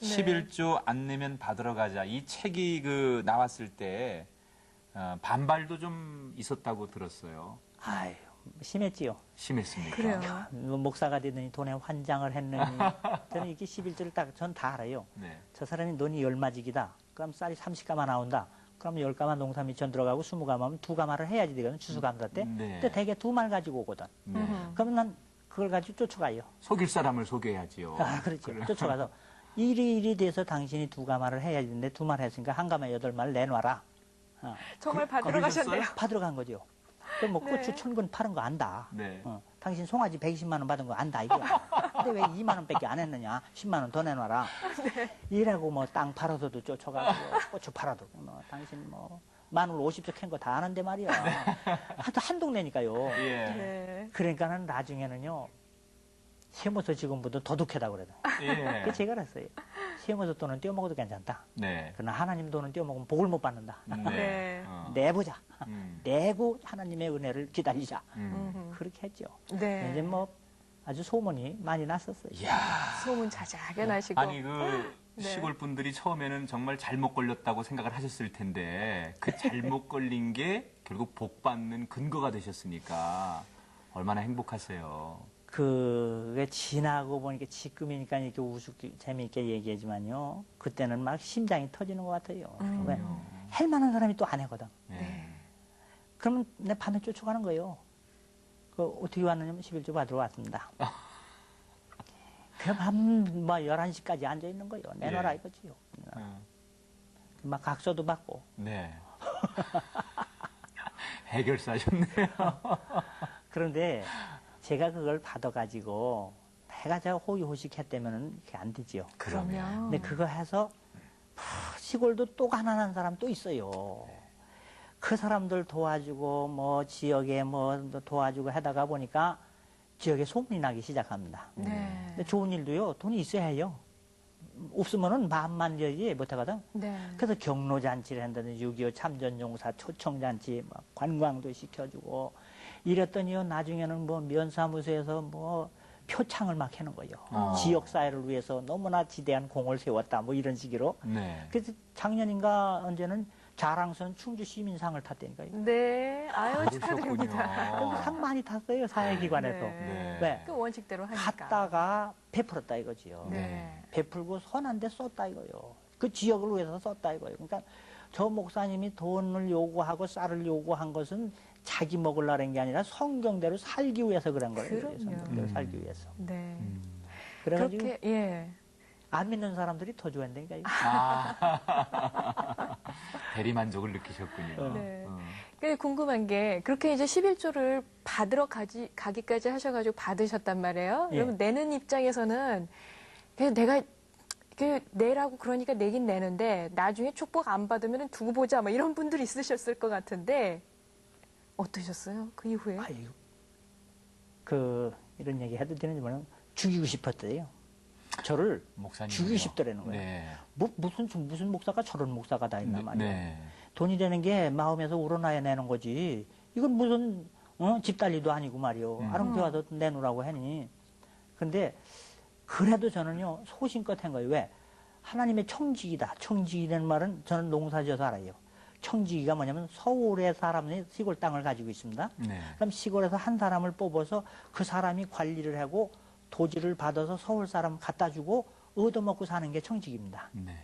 11조 안 내면 받으러 가자. 이 책이 나왔을 때 반발도 좀 있었다고 들었어요. 아유, 심했지요. 심했습니까? 그래요. 목사가 되더니 돈에 환장을 했느니 저는 이게 11조를 전 다 알아요. 네. 저 사람이 논이 10마직이다. 그럼 쌀이 30가마 나온다. 그럼 10가마 농사 미천 들어가고 20가마면 2가마를 해야지 되거든. 추수감사 때. 네. 근데 대개 2말 가지고 오거든. 네. 그러면 난 그걸 가지고 쫓아가요. 속일 사람을 속여야지요. 그렇죠. 쫓아가서 일이 돼서 당신이 2가마를 해야 되는데 2말 했으니까 1가마 8말 내놔라. 정말 받으러 그러셨어요? 가셨네요. 받으러 간 거죠. 그럼 뭐 네. 고추 천근 파는 거 안다. 네. 당신 송아지 120만 원 받은 거 안다 이거. 근데 왜 2만 원밖에 안 했느냐? 10만 원 더 내놔라. 이라고 뭐 땅 팔아서도 쫓아가고 고추 팔아도 당신 뭐 마늘 50석 캔 거 다 아는데 말이야. 하여튼 한 동네니까요. 예. 네. 그러니까는 나중에는요. 세무서 직원보다 도둑해다 그래요. 예. 그 제가 그랬어요. 세무서 돈은 떼어먹어도 괜찮다. 네. 그러나 하나님 돈은 떼어먹으면 복을 못 받는다. 네. 내보자. 음. 내고 하나님의 은혜를 기다리자. 음. 그렇게 했죠. 네. 이제 뭐 아주 소문이 많이 났었어요. 이야. 소문 자자하게 나시고. 아니 네. 시골 분들이 처음에는 정말 잘못 걸렸다고 생각을 하셨을 텐데 그 잘못 걸린 게 결국 복 받는 근거가 되셨으니까 얼마나 행복하세요. 그게 지나고 보니까 지금이니까 이렇게 우습게 재미있게 얘기하지만요. 그때는 막 심장이 터지는 것 같아요. 왜? 할 만한 사람이 또 안 하거든. 네. 그러면 내 밤에 쫓아가는 거예요. 어떻게 왔느냐면 11조 받으러 왔습니다. 그럼 뭐 11시까지 앉아 있는 거예요. 내놔라 예. 이거지요. 막 각서도 받고. 네. 해결사셨네요. 그런데 제가 그걸 받아가지고 해가 제가 호의호식했다면은 그게 안 되지요. 그러면. 근데 그거 해서 시골도 또 가난한 사람 또 있어요. 그 사람들 도와주고 뭐 지역에 뭐 도와주고 하다가 보니까 지역에 소문이 나기 시작합니다. 네. 근데 좋은 일도요, 돈이 있어야 해요. 없으면은 마음만 열지 못하거든. 네. 그래서 경로잔치를 한다든지 6.25 참전용사 초청잔치, 막 관광도 시켜주고 이랬더니요, 나중에는 뭐 면사무소에서 뭐 표창을 막 해놓은 거예요. 지역사회를 위해서 너무나 지대한 공을 세웠다, 뭐 이런 식으로. 네. 그래서 작년인가 언제는 자랑스러운 충주 시민상을 탔다니까요. 네. 아유, 그러셨군요. 축하드립니다. 그래서 상 많이 탔어요, 사회기관에서. 네. 왜? 그 원칙대로 하니까. 갔다가 베풀었다 이거지요. 네. 베풀고 선한데 썼다 이거요. 그 지역을 위해서 썼다 이거예요. 그러니까 저 목사님이 돈을 요구하고 쌀을 요구한 것은 자기 먹으려는 게 아니라 성경대로 살기 위해서 그런 거예요. 그럼요. 성경대로 살기 위해서. 네. 그래가지고 그렇게, 예. 안 믿는 사람들이 더 좋아한다니까. 이거. 대리만족을 느끼셨군요. 네. 어. 근데 궁금한 게 그렇게 이제 11조를 받으러 가기까지 하셔가지고 받으셨단 말이에요. 예. 그러면 내는 입장에서는 그냥 내가 내라고 그러니까 내긴 내는데 나중에 축복 안 받으면 두고 보자 뭐 이런 분들이 있으셨을 것 같은데 어떠셨어요? 그 이후에? 아유, 이런 얘기 해도 되는지 모르겠는데 죽이고 싶었대요. 저를 목사님 죽이고 싶더라는 거예요. 네. 무슨 목사가 저런 목사가 다 있나 말이야. 네. 돈이라는 게 마음에서 우러나야 내는 거지. 이건 무슨 집달리도 아니고 말이요. 아름다워서 내놓으라고 하니. 근데 그래도 저는요 소신껏 한 거예요. 왜? 하나님의 청지기다. 청지기라는 말은 저는 농사지어서 알아요. 청지기가 뭐냐면 서울의 사람이 시골 땅을 가지고 있습니다. 네. 그럼 시골에서 한 사람을 뽑아서 그 사람이 관리를 하고 도지를 받아서 서울 사람 갖다 주고 얻어먹고 사는 게 청지기입니다. 네.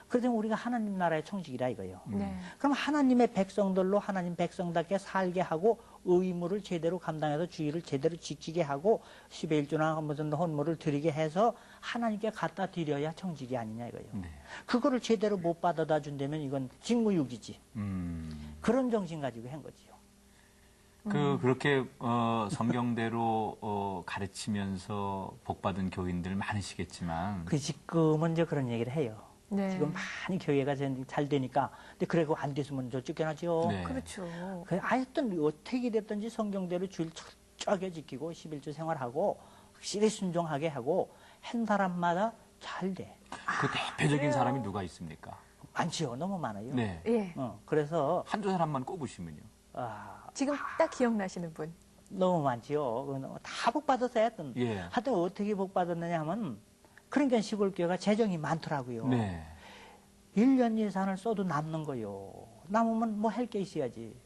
그래서 우리가 하나님 나라의 청지기라 이거예요. 네. 그럼 하나님의 백성들로 하나님 백성답게 살게 하고 의무를 제대로 감당해서 주의를 제대로 지키게 하고 11조나 무슨 헌물을 드리게 해서 하나님께 갖다 드려야 청지기 아니냐 이거예요. 네. 그거를 제대로 못 받아다 준다면 이건 직무유기지. 음. 그런 정신 가지고 한 거지요. 그렇게 성경대로 가르치면서 복받은 교인들 많으시겠지만 그 지금은 이제 그런 얘기를 해요. 네. 지금 많이 교회가 잘 되니까. 근데 그래고 안 됐으면 저 쫓겨나죠. 네. 그렇죠. 하여튼 어떻게 됐든지 성경대로 주일 철저하게 지키고 11조 생활하고 확실히 순종하게 하고 한 사람마다 잘 돼. 그 대표적인 사람이 누가 있습니까? 많지요. 너무 많아요. 네. 예. 그래서 한두 사람만 꼽으시면요. 지금 딱 기억나시는 분. 너무 많지요. 다 복 받았어요. 하여튼. 예. 하여튼 어떻게 복 받았느냐 하면 그러니까 시골교회가 재정이 많더라고요. 네. 1년 예산을 써도 남는 거요. 남으면 뭐 할 게 있어야지.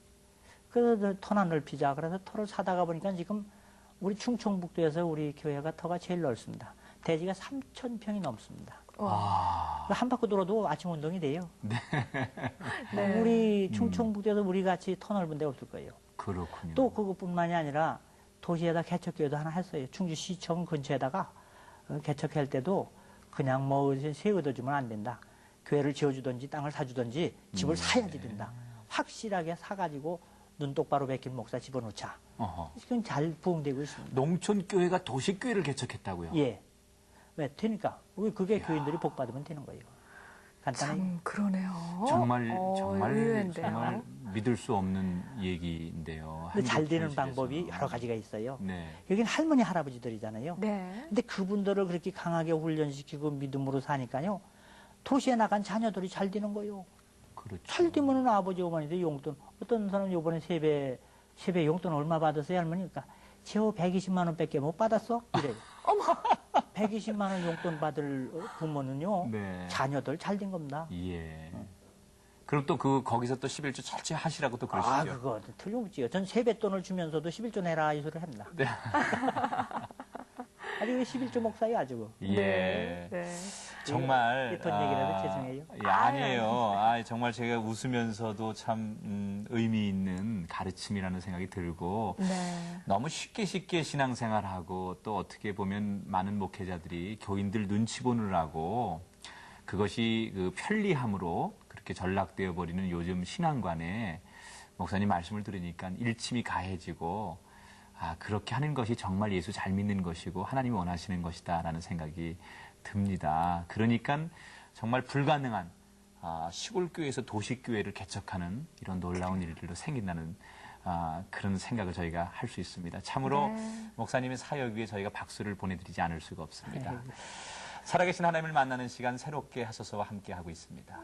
그래서 터나 넓히자. 그래서 터를 사다가 보니까 지금 우리 충청북도에서 우리 교회가 터가 제일 넓습니다. 대지가 3,000평이 넘습니다. 아. 한 바퀴 돌아도 아침 운동이 돼요. 네. 우리 충청북도에서 우리 같이 터 넓은 데 없을 거예요. 그렇군요. 또 그것뿐만이 아니라 도시에다 개척교회도 하나 했어요. 충주시청 근처에다가 개척할 때도 그냥 뭐 세워둬주면 안 된다. 교회를 지어주든지 땅을 사주든지 집을 사야지 된다. 확실하게 사가지고 눈 똑바로 베낀 목사 집어넣자. 어허. 지금 잘 부흥되고 있습니다. 농촌교회가 도시교회를 개척했다고요? 예. 왜? 되니까. 그게 교인들이 복 받으면 되는 거예요. 간단하게. 참 그러네요. 정말 의외인데요. 정말 믿을 수 없는 얘기인데요. 근데 잘 되는 한국 방법이 분실에서. 여러 가지가 있어요. 네. 여기는 할머니, 할아버지들이잖아요. 네. 근데 그분들을 그렇게 강하게 훈련시키고 믿음으로 사니까요. 도시에 나간 자녀들이 잘 되는 거예요. 그렇죠. 잘 되면은 아버지, 어머니들 용돈. 어떤 사람 요번에 세배 용돈 얼마 받았어요, 할머니? 그러니까 제호 120만 원밖에 못 받았어? 이래요. 어머! 120만 원 용돈 받을 부모는요. 네. 자녀들 잘 된 겁니다. 예. 그럼 또 거기서 또 11조 철저히 하시라고 또 그러시죠? 아, 그거 틀림없지요. 전 세뱃돈을 주면서도 11조 내라 이 소리를 합니다. 네. 아니, 왜 11조 목사예요, 아주. 예. 네. 돈 정말 얘기라도 죄송해요. 예, 아니에요. 정말 제가 웃으면서도 참 의미 있는 가르침이라는 생각이 들고 네. 너무 쉽게 신앙생활하고 또 어떻게 보면 많은 목회자들이 교인들 눈치 보느라고 그것이 그 편리함으로 그렇게 전락되어 버리는 요즘 신앙관에 목사님 말씀을 들으니까 일침이 가해지고 그렇게 하는 것이 정말 예수 잘 믿는 것이고 하나님이 원하시는 것이다라는 생각이 듭니다. 그러니까 정말 불가능한 시골 교회에서 도시 교회를 개척하는 이런 놀라운 일들도 생긴다는 그런 생각을 저희가 할 수 있습니다. 참으로 목사님의 사역 위에 저희가 박수를 보내드리지 않을 수가 없습니다. 살아계신 하나님을 만나는 시간 새롭게 하소서와 함께 하고 있습니다.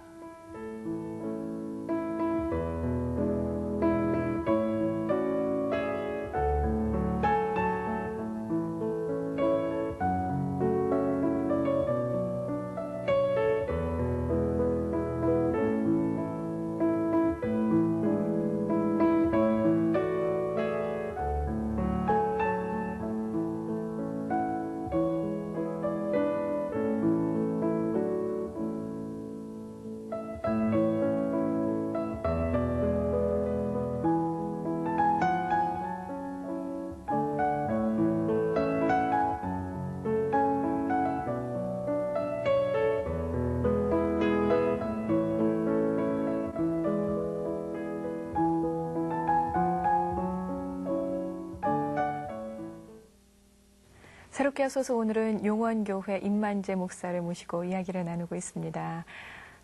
새롭게 하소서 오늘은 용원교회 임만재 목사를 모시고 이야기를 나누고 있습니다.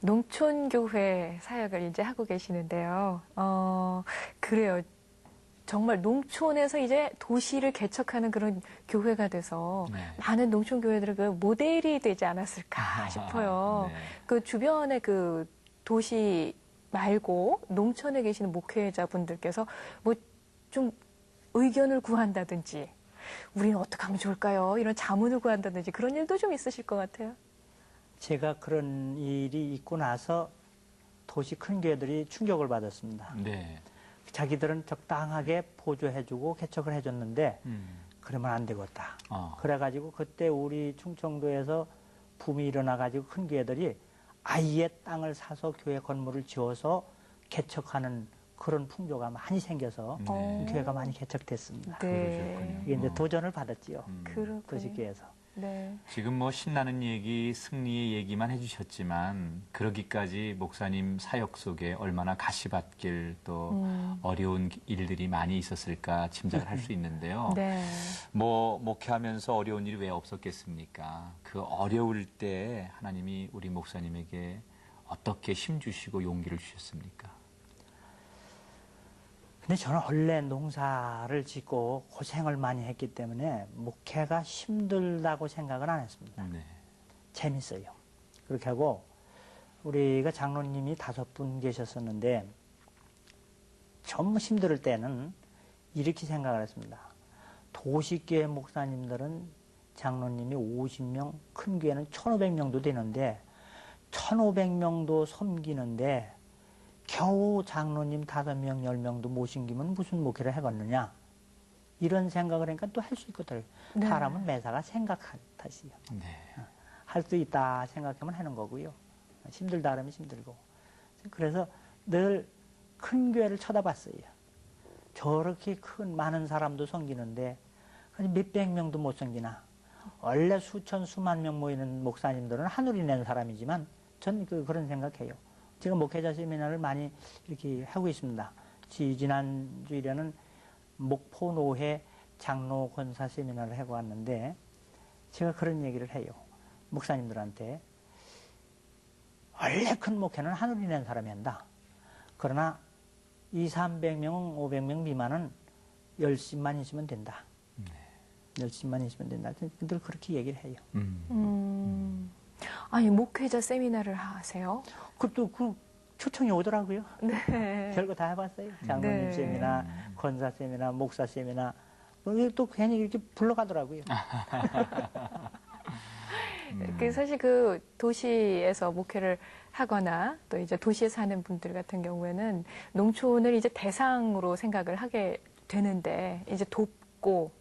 농촌교회 사역을 이제 하고 계시는데요. 그래요. 정말 농촌에서 이제 도시를 개척하는 그런 교회가 돼서 많은 농촌교회들의 그 모델이 되지 않았을까 싶어요. 그 주변에 그 도시 말고 농촌에 계시는 목회자분들께서 뭐 좀 의견을 구한다든지 우리는 어떻게 하면 좋을까요? 이런 자문을 구한다든지 그런 일도 좀 있으실 것 같아요. 제가 그런 일이 있고 나서 도시 큰 교회들이 충격을 받았습니다. 네. 자기들은 적당하게 보조해주고 개척을 해줬는데 그러면 안 되겠다. 그래가지고 그때 우리 충청도에서 붐이 일어나가지고 큰 교회들이 아예 땅을 사서 교회 건물을 지어서 개척하는 그런 풍조가 많이 생겨서 교회가 많이 개척됐습니다. 네. 이게 이제 도전을 받았지요. 그렇군요. 도시교회에서. 네. 지금 뭐 신나는 얘기, 승리의 얘기만 해주셨지만 그러기까지 목사님 사역 속에 얼마나 가시밭길 또 어려운 일들이 많이 있었을까 짐작을 할 수 있는데요. 네. 뭐 목회하면서 어려운 일이 왜 없었겠습니까? 그 어려울 때 하나님이 우리 목사님에게 어떻게 힘주시고 용기를 주셨습니까? 근데 저는 원래 농사를 짓고 고생을 많이 했기 때문에 목회가 힘들다고 생각은 안 했습니다. 네. 재밌어요. 그렇게 하고 우리가 장로님이 5분 계셨었는데 좀 힘들 때는 이렇게 생각을 했습니다. 도시교회 목사님들은 장로님이 50명, 큰 교회는 1,500명도 되는데 1,500명도 섬기는데 겨우 장로님 5명, 10명도 못 섬기면 무슨 목회를 해갔느냐. 이런 생각을 하니까 또 할 수 있거든요. 네. 사람은 매사가 생각한 탓이요. 네. 할 수 있다 생각하면 하는 거고요. 힘들다 그러면 힘들고. 그래서 늘 큰 교회를 쳐다봤어요. 저렇게 큰 많은 사람도 섬기는데 몇백 명도 못 섬기나. 원래 수천 수만 명 모이는 목사님들은 하늘이 낸 사람이지만 전 그런 생각해요. 제가 목회자 세미나를 많이 이렇게 하고 있습니다. 지난 주일에는 목포노회 장로 권사 세미나를 하고 왔는데 제가 그런 얘기를 해요. 목사님들한테 원래 큰 목회는 하늘이 낸 사람이 한다. 그러나 200~300명, 500명 미만은 열심만 있으면 된다. 열심만 있으면 된다. 늘 그렇게 얘기를 해요. 아니 목회자 세미나를 하세요? 그것도 초청이 오더라고요. 네. 별거 다 해봤어요. 장로님 네. 세미나, 권사 세미나, 목사 세미나. 또 괜히 이렇게 불러가더라고요. 사실 그 도시에서 목회를 하거나 또 이제 도시에 사는 분들 같은 경우에는 농촌을 이제 대상으로 생각을 하게 되는데 이제 돕고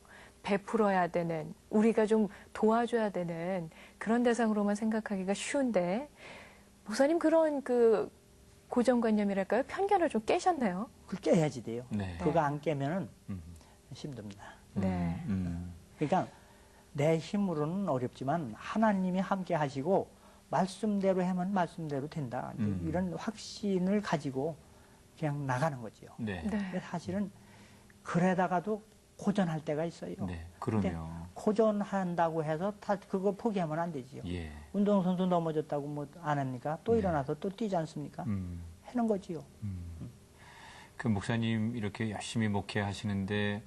베풀어야 되는 우리가 좀 도와줘야 되는 그런 대상으로만 생각하기가 쉬운데 목사님 그런 그 고정관념이랄까요? 편견을 좀 깨셨네요. 그걸 깨야지 돼요. 네. 그거 안 깨면은 힘듭니다. 네. 그러니까 내 힘으로는 어렵지만 하나님이 함께 하시고 말씀대로 하면 말씀대로 된다. 이런 확신을 가지고 그냥 나가는 거죠. 네. 네. 근데 사실은 그러다가도 고전할 때가 있어요. 네. 근데 그러면 고전한다고 해서 다 그거 포기하면 안 되지요. 예. 운동선수 넘어졌다고 뭐 안 합니까? 또 네. 일어나서 또 뛰지 않습니까? 음. 하는 거지요. 그 목사님 이렇게 열심히 목회하시는데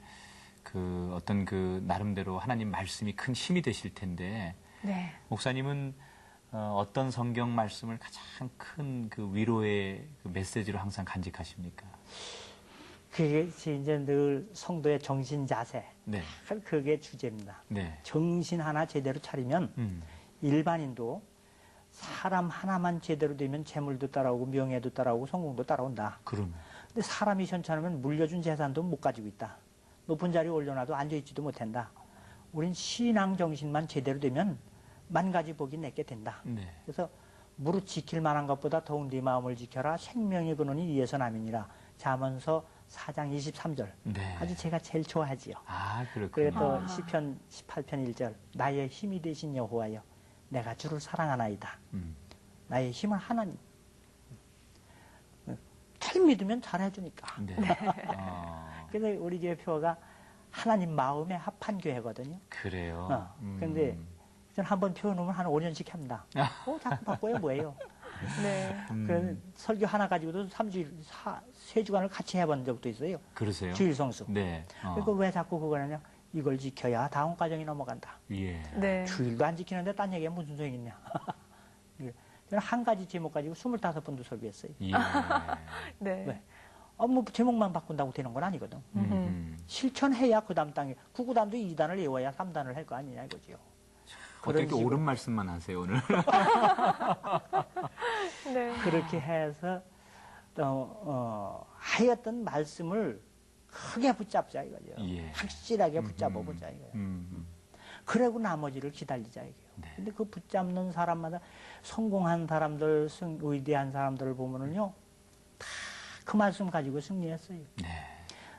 그 어떤 그 나름대로 하나님 말씀이 큰 힘이 되실 텐데 네. 목사님은 어떤 성경 말씀을 가장 큰 그 위로의 그 메시지로 항상 간직하십니까? 그게 이제 늘 성도의 정신 자세. 네. 그게 주제입니다. 네. 정신 하나 제대로 차리면 일반인도 사람 하나만 제대로 되면 재물도 따라오고 명예도 따라오고 성공도 따라온다. 그럼. 근데 사람이 현찮으면 물려준 재산도 못 가지고 있다. 높은 자리에 올려놔도 앉아있지도 못한다. 우린 신앙 정신만 제대로 되면 만 가지 복이 내게 된다. 네. 그래서 무릇 지킬 만한 것보다 더욱 네 마음을 지켜라. 생명의 근원이 이에서 남이니라. 잠언서 4장 23절. 네. 아주 제가 제일 좋아하지요. 아, 그렇군요. 그리고 또 시편 18편 1절. 나의 힘이 되신 여호와여, 내가 주를 사랑하나이다. 나의 힘은 하나님. 잘 믿으면 잘해주니까. 네. 그래서 우리 교회 표어가 하나님 마음에 합한 교회거든요. 그래요. 근데 저는 한번 표현하면 한 5년씩 합니다. 자꾸 바꿔요, 뭐예요? 네. 그래서 설교 하나 가지고도 3주일, 3주간을 같이 해본 적도 있어요. 그러세요? 주일 성수. 네. 그러니까 왜 자꾸 그걸 하냐? 이걸 지켜야 다음 과정이 넘어간다. 예. 네. 주일도 안 지키는데 딴 얘기가 무슨 소용이 있냐. 저는 한 가지 제목 가지고 25번도 설교했어요. 예. 네. 왜? 뭐 제목만 바꾼다고 되는 건 아니거든. 실천해야 그 다음 단계. 구구단도 2단을 외워야 3단을 할 거 아니냐 이거지요. 어떻게 그런 옳은 말씀만 하세요, 오늘? 네. 그렇게 해서 하였던 말씀을 크게 붙잡자 이거죠. 예. 확실하게 붙잡아 보자 이거예요. 그리고 나머지를 기다리자 이거예요. 네. 근데 그 붙잡는 사람마다 성공한 사람들, 위대한 사람들을 보면은요, 다 그 말씀 가지고 승리했어요. 네.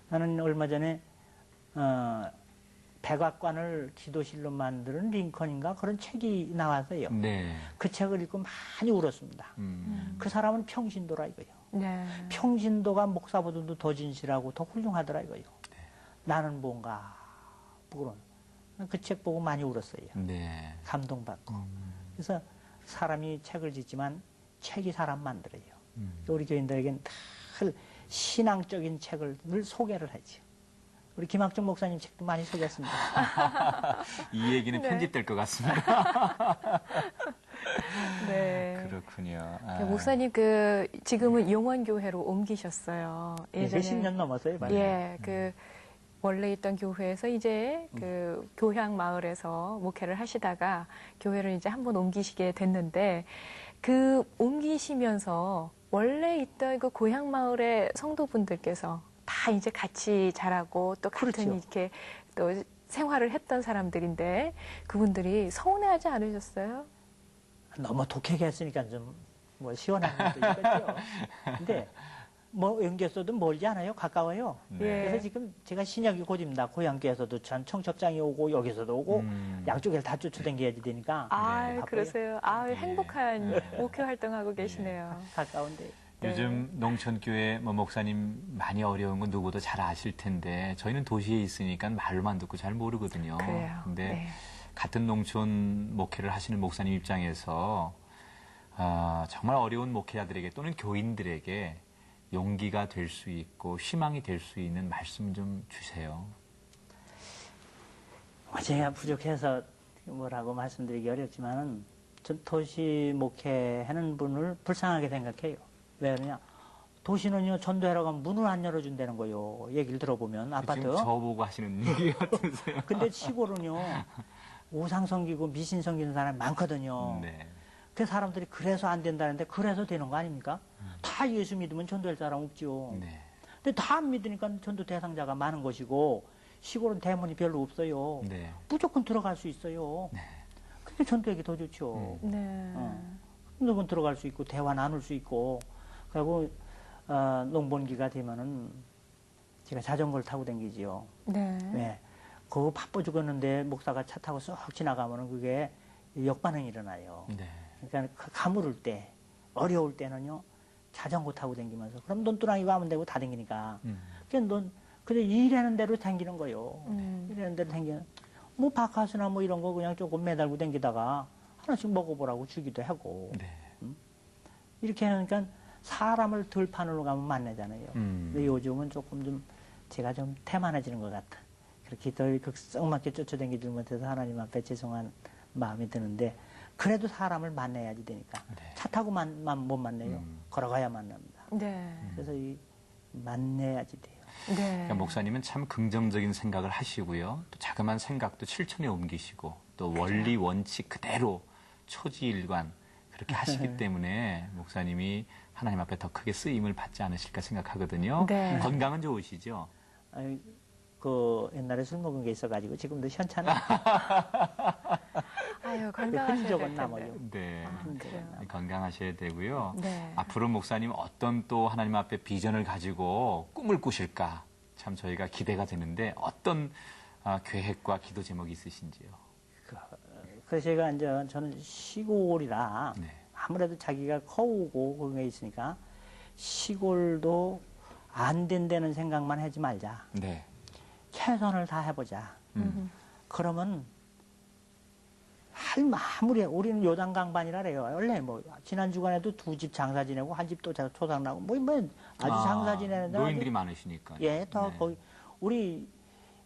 나는 얼마 전에 백악관을 기도실로 만드는 링컨인가 그런 책이 나왔어요. 네. 그 책을 읽고 많이 울었습니다. 그 사람은 평신도라 이거예요. 네. 평신도가 목사보다도 더 진실하고 더 훌륭하더라 이거예요. 네. 나는 뭔가 그런 그 책 보고 많이 울었어요. 네. 감동받고. 그래서 사람이 책을 짓지만 책이 사람 만들어요. 우리 교인들에게는 늘 신앙적인 책을 늘 소개를 하죠. 우리 김학중 목사님 책도 많이 소개했습니다. 이 얘기는 네. 편집될 것 같습니다. 네. 그렇군요. 목사님 지금은 용원교회로 옮기셨어요. 예전에 10년 넘었어요. 맞아요. 예, 원래 있던 교회에서 이제 교향 마을에서 목회를 하시다가 교회를 이제 한번 옮기시게 됐는데 옮기시면서 원래 있던 그 고향 마을의 성도분들께서 다 이제 같이 자라고 또 같은 그렇죠. 이렇게 또 생활을 했던 사람들인데 그분들이 서운해하지 않으셨어요? 너무 독하게 했으니까 좀 뭐 시원한 것도 있겠죠. 근데 뭐 연계에서도 멀지 않아요. 가까워요. 네. 예. 그래서 지금 제가 신역이 곧입니다. 고향교에서도 전 청첩장이 오고 여기서도 오고 양쪽에서 다 쫓아다녀야지 되니까. 아, 바빠요. 그러세요. 행복한 목회 활동하고 계시네요. 가까운데. 요즘 농촌교회 목사님 많이 어려운 건 누구도 잘 아실 텐데 저희는 도시에 있으니까 말로만 듣고 잘 모르거든요. 그래요. 근데 네. 같은 농촌 목회를 하시는 목사님 입장에서 정말 어려운 목회자들에게 또는 교인들에게 용기가 될 수 있고 희망이 될 수 있는 말씀 좀 주세요. 제가 부족해서 뭐라고 말씀드리기 어렵지만은 전 도시 목회하는 분을 불쌍하게 생각해요. 왜 그러냐? 도시는요 전도하러 가면 문을 안 열어준다는 거요. 얘기를 들어보면 아파트. 지금 저보고 하시는 얘기 같으세요. 근데 시골은요 우상 섬기고 미신 섬기는 사람이 많거든요. 네. 그 사람들이 그래서 안 된다는데 그래서 되는 거 아닙니까? 다 예수 믿으면 전도할 사람 없죠. 네. 근데 다 안 믿으니까 전도 대상자가 많은 것이고 시골은 대문이 별로 없어요. 네. 무조건 들어갈 수 있어요. 네. 그게 전도에게 더 좋죠. 네. 무조건 들어갈 수 있고 대화 나눌 수 있고 그리고 농번기가 되면은 제가 자전거를 타고 다니지요. 네. 네. 그거 바빠 죽었는데 목사가 차 타고 쏙 지나가면은 그게 역반응이 일어나요. 네. 그러니까 가물을 때 어려울 때는요 자전거 타고 다니면서 그럼 논두렁이 가면 되고 다 다니니까 그냥 근데 일하는 대로 댕기는 거요. 일하는 대로 댕기는. 뭐 바카스나 뭐 이런 거 그냥 조금 매달고 댕기다가 하나씩 먹어보라고 주기도 하고. 네. 이렇게 하니까 사람을 들판으로 가면 만나잖아요. 근데 요즘은 조금 좀 제가 좀 태만해지는 것 같아. 그렇게 더 극성맞게 쫓아다니지 못해서 하나님 앞에 죄송한 마음이 드는데 그래도 사람을 만나야지 되니까. 네. 차 타고만 못 만나요. 걸어가야 만납니다. 네. 그래서 이 만나야지 돼요. 네. 그러니까 목사님은 참 긍정적인 생각을 하시고요. 또 자그마한 생각도 실천에 옮기시고 또 원리 원칙 그대로 초지일관 그렇게 하시기 때문에 목사님이 하나님 앞에 더 크게 쓰임을 받지 않으실까 생각하거든요. 네. 건강은 좋으시죠? 아니, 그 옛날에 술 먹은 게 있어가지고 지금도 현찮아. 아유, 건강하셔야 될 흔적은 텐데. 남아요. 네. 그래요. 건강하셔야 되고요. 네. 앞으로 목사님 어떤 또 하나님 앞에 비전을 가지고 꿈을 꾸실까 참 저희가 기대가 되는데 어떤 계획과 기도 제목이 있으신지요? 그래서 제가 이제 저는 시골이라 네. 아무래도 자기가 커오고 그런 게 있으니까 시골도 안 된다는 생각만 하지 말자. 네. 최선을 다해보자. 그러면 아무리 우리는 요단강반이라 그래요. 원래 뭐 지난 주간에도 2집 장사 지내고 한 집 또 초상 나고 뭐 아주 장사 지내는데 노인들이 많으시니까. 예, 더 네. 거의 우리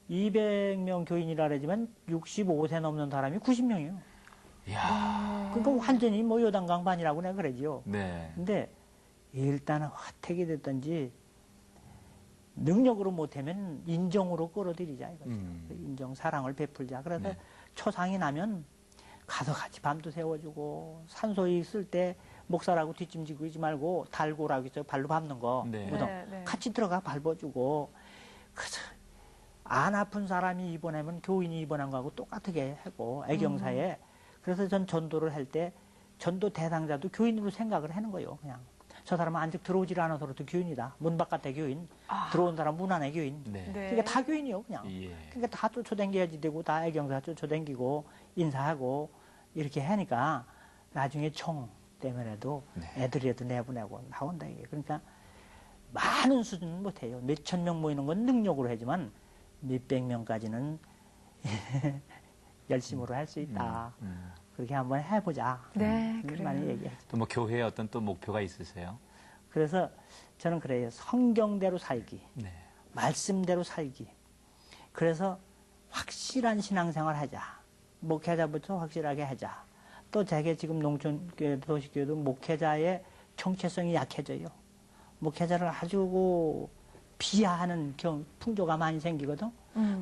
200명 교인이라 그러지만 65세 넘는 사람이 90명이에요. 이야. 그러니까 완전히 뭐 요단강반이라고 내가 그러지요. 네. 근데 일단은 화택이 됐든지 능력으로 못하면 인정으로 끌어들이자 이거죠. 인정, 사랑을 베풀자. 그래서 네. 초상이 나면 가서 같이 밤도 세워주고 산소에 있을 때 목사라고 뒷짐지고 있지 말고 달고라고 있어요. 발로 밟는 거. 네. 무덤. 네, 네. 같이 들어가 밟아주고 그래서 안 아픈 사람이 입원하면 교인이 입원한 거하고 똑같게 하고 애경사에 그래서 전 전도를 할 때 전도 대상자도 교인으로 생각을 하는 거예요. 그냥 저 사람은 아직 들어오질 않아서도 교인이다. 문 바깥에 교인, 들어온 사람 문 안에 교인. 네. 네. 그러니까 다 교인이요, 그냥. 예. 그러니까 다 쫓아다녀야지 되고 다 애경사 쫓아다니고 인사하고 이렇게 하니까 나중에 총 때문에도 네. 애들이라도 내보내고 나온다 이게. 그러니까 많은 수준은 못해요. 몇천 명 모이는 건 능력으로 하지만 몇백 명까지는 열심으로 할 수 있다. 그렇게 한번 해보자. 네, 그래요. 많이 얘기하죠. 또 뭐 교회에 어떤 또 목표가 있으세요? 그래서 저는 그래요. 성경대로 살기, 네. 말씀대로 살기. 그래서 확실한 신앙생활 하자. 목회자부터 확실하게 하자. 또 제게 지금 농촌교회, 도시교회도 목회자의 정체성이 약해져요. 목회자를 아주 비하하는 풍조가 많이 생기거든.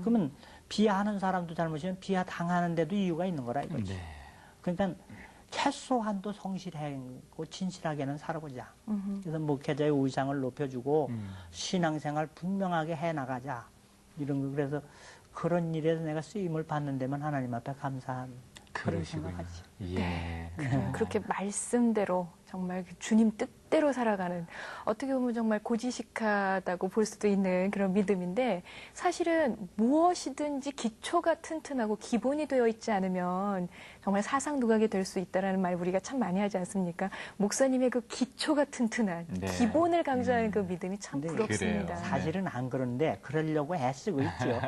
그러면 비하하는 사람도 잘못이면 비하 당하는데도 이유가 있는 거라 이거지. 네. 그러니까 최소한도 성실하고 진실하게는 살아보자. 그래서 목회자의 의상을 높여주고 신앙생활 분명하게 해나가자. 이런 거. 그래서 그런 일에서 내가 쓰임을 받는 데만 하나님 앞에 감사한 그런 그러시군요. 생각하지. 예. 그렇게 말씀대로 정말 그 주님 뜻대로 살아가는 어떻게 보면 정말 고지식하다고 볼 수도 있는 그런 믿음인데 사실은 무엇이든지 기초가 튼튼하고 기본이 되어 있지 않으면 정말 사상누각이 될 수 있다는 말 우리가 참 많이 하지 않습니까? 목사님의 그 기초가 튼튼한 네. 기본을 강조하는 그 믿음이 참 근데 부럽습니다. 그래요. 사실은 안 그런데 그러려고 애쓰고 있죠.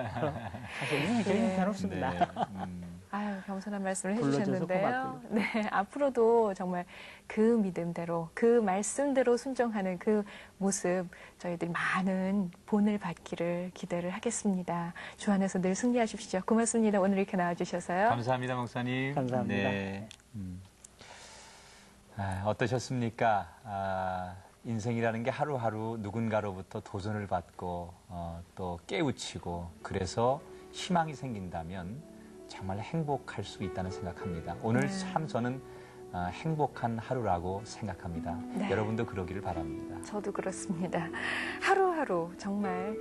사실은 그게 형편없습니다. 네. 아유, 겸손한 말씀을 불러줘서 해주셨는데요. 고맙고요. 네, 앞으로도 정말 그 믿음대로, 그 말씀대로 순종하는 그 모습 저희들이 많은 본을 받기를 기대를 하겠습니다. 주 안에서 늘 승리하십시오. 고맙습니다. 오늘 이렇게 나와주셔서요. 감사합니다, 목사님. 감사합니다. 네. 어떠셨습니까? 인생이라는 게 하루하루 누군가로부터 도전을 받고 또 깨우치고 그래서 희망이 생긴다면 정말 행복할 수 있다는 생각합니다. 오늘 참 저는 행복한 하루라고 생각합니다. 네. 여러분도 그러기를 바랍니다. 저도 그렇습니다. 하루하루 정말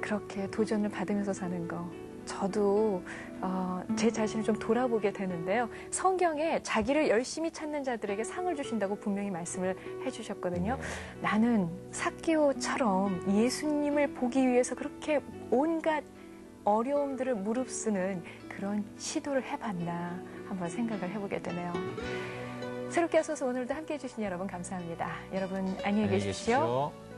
그렇게 도전을 받으면서 사는 거 저도 제 자신을 좀 돌아보게 되는데요. 성경에 자기를 열심히 찾는 자들에게 상을 주신다고 분명히 말씀을 해주셨거든요. 나는 삭개오처럼 예수님을 보기 위해서 그렇게 온갖 어려움들을 무릅쓰는 그런 시도를 해봤나 한번 생각을 해보게 되네요. 새롭게 하소서 오늘도 함께해 주신 여러분 감사합니다. 여러분 안녕히 계십시오. 계십시오.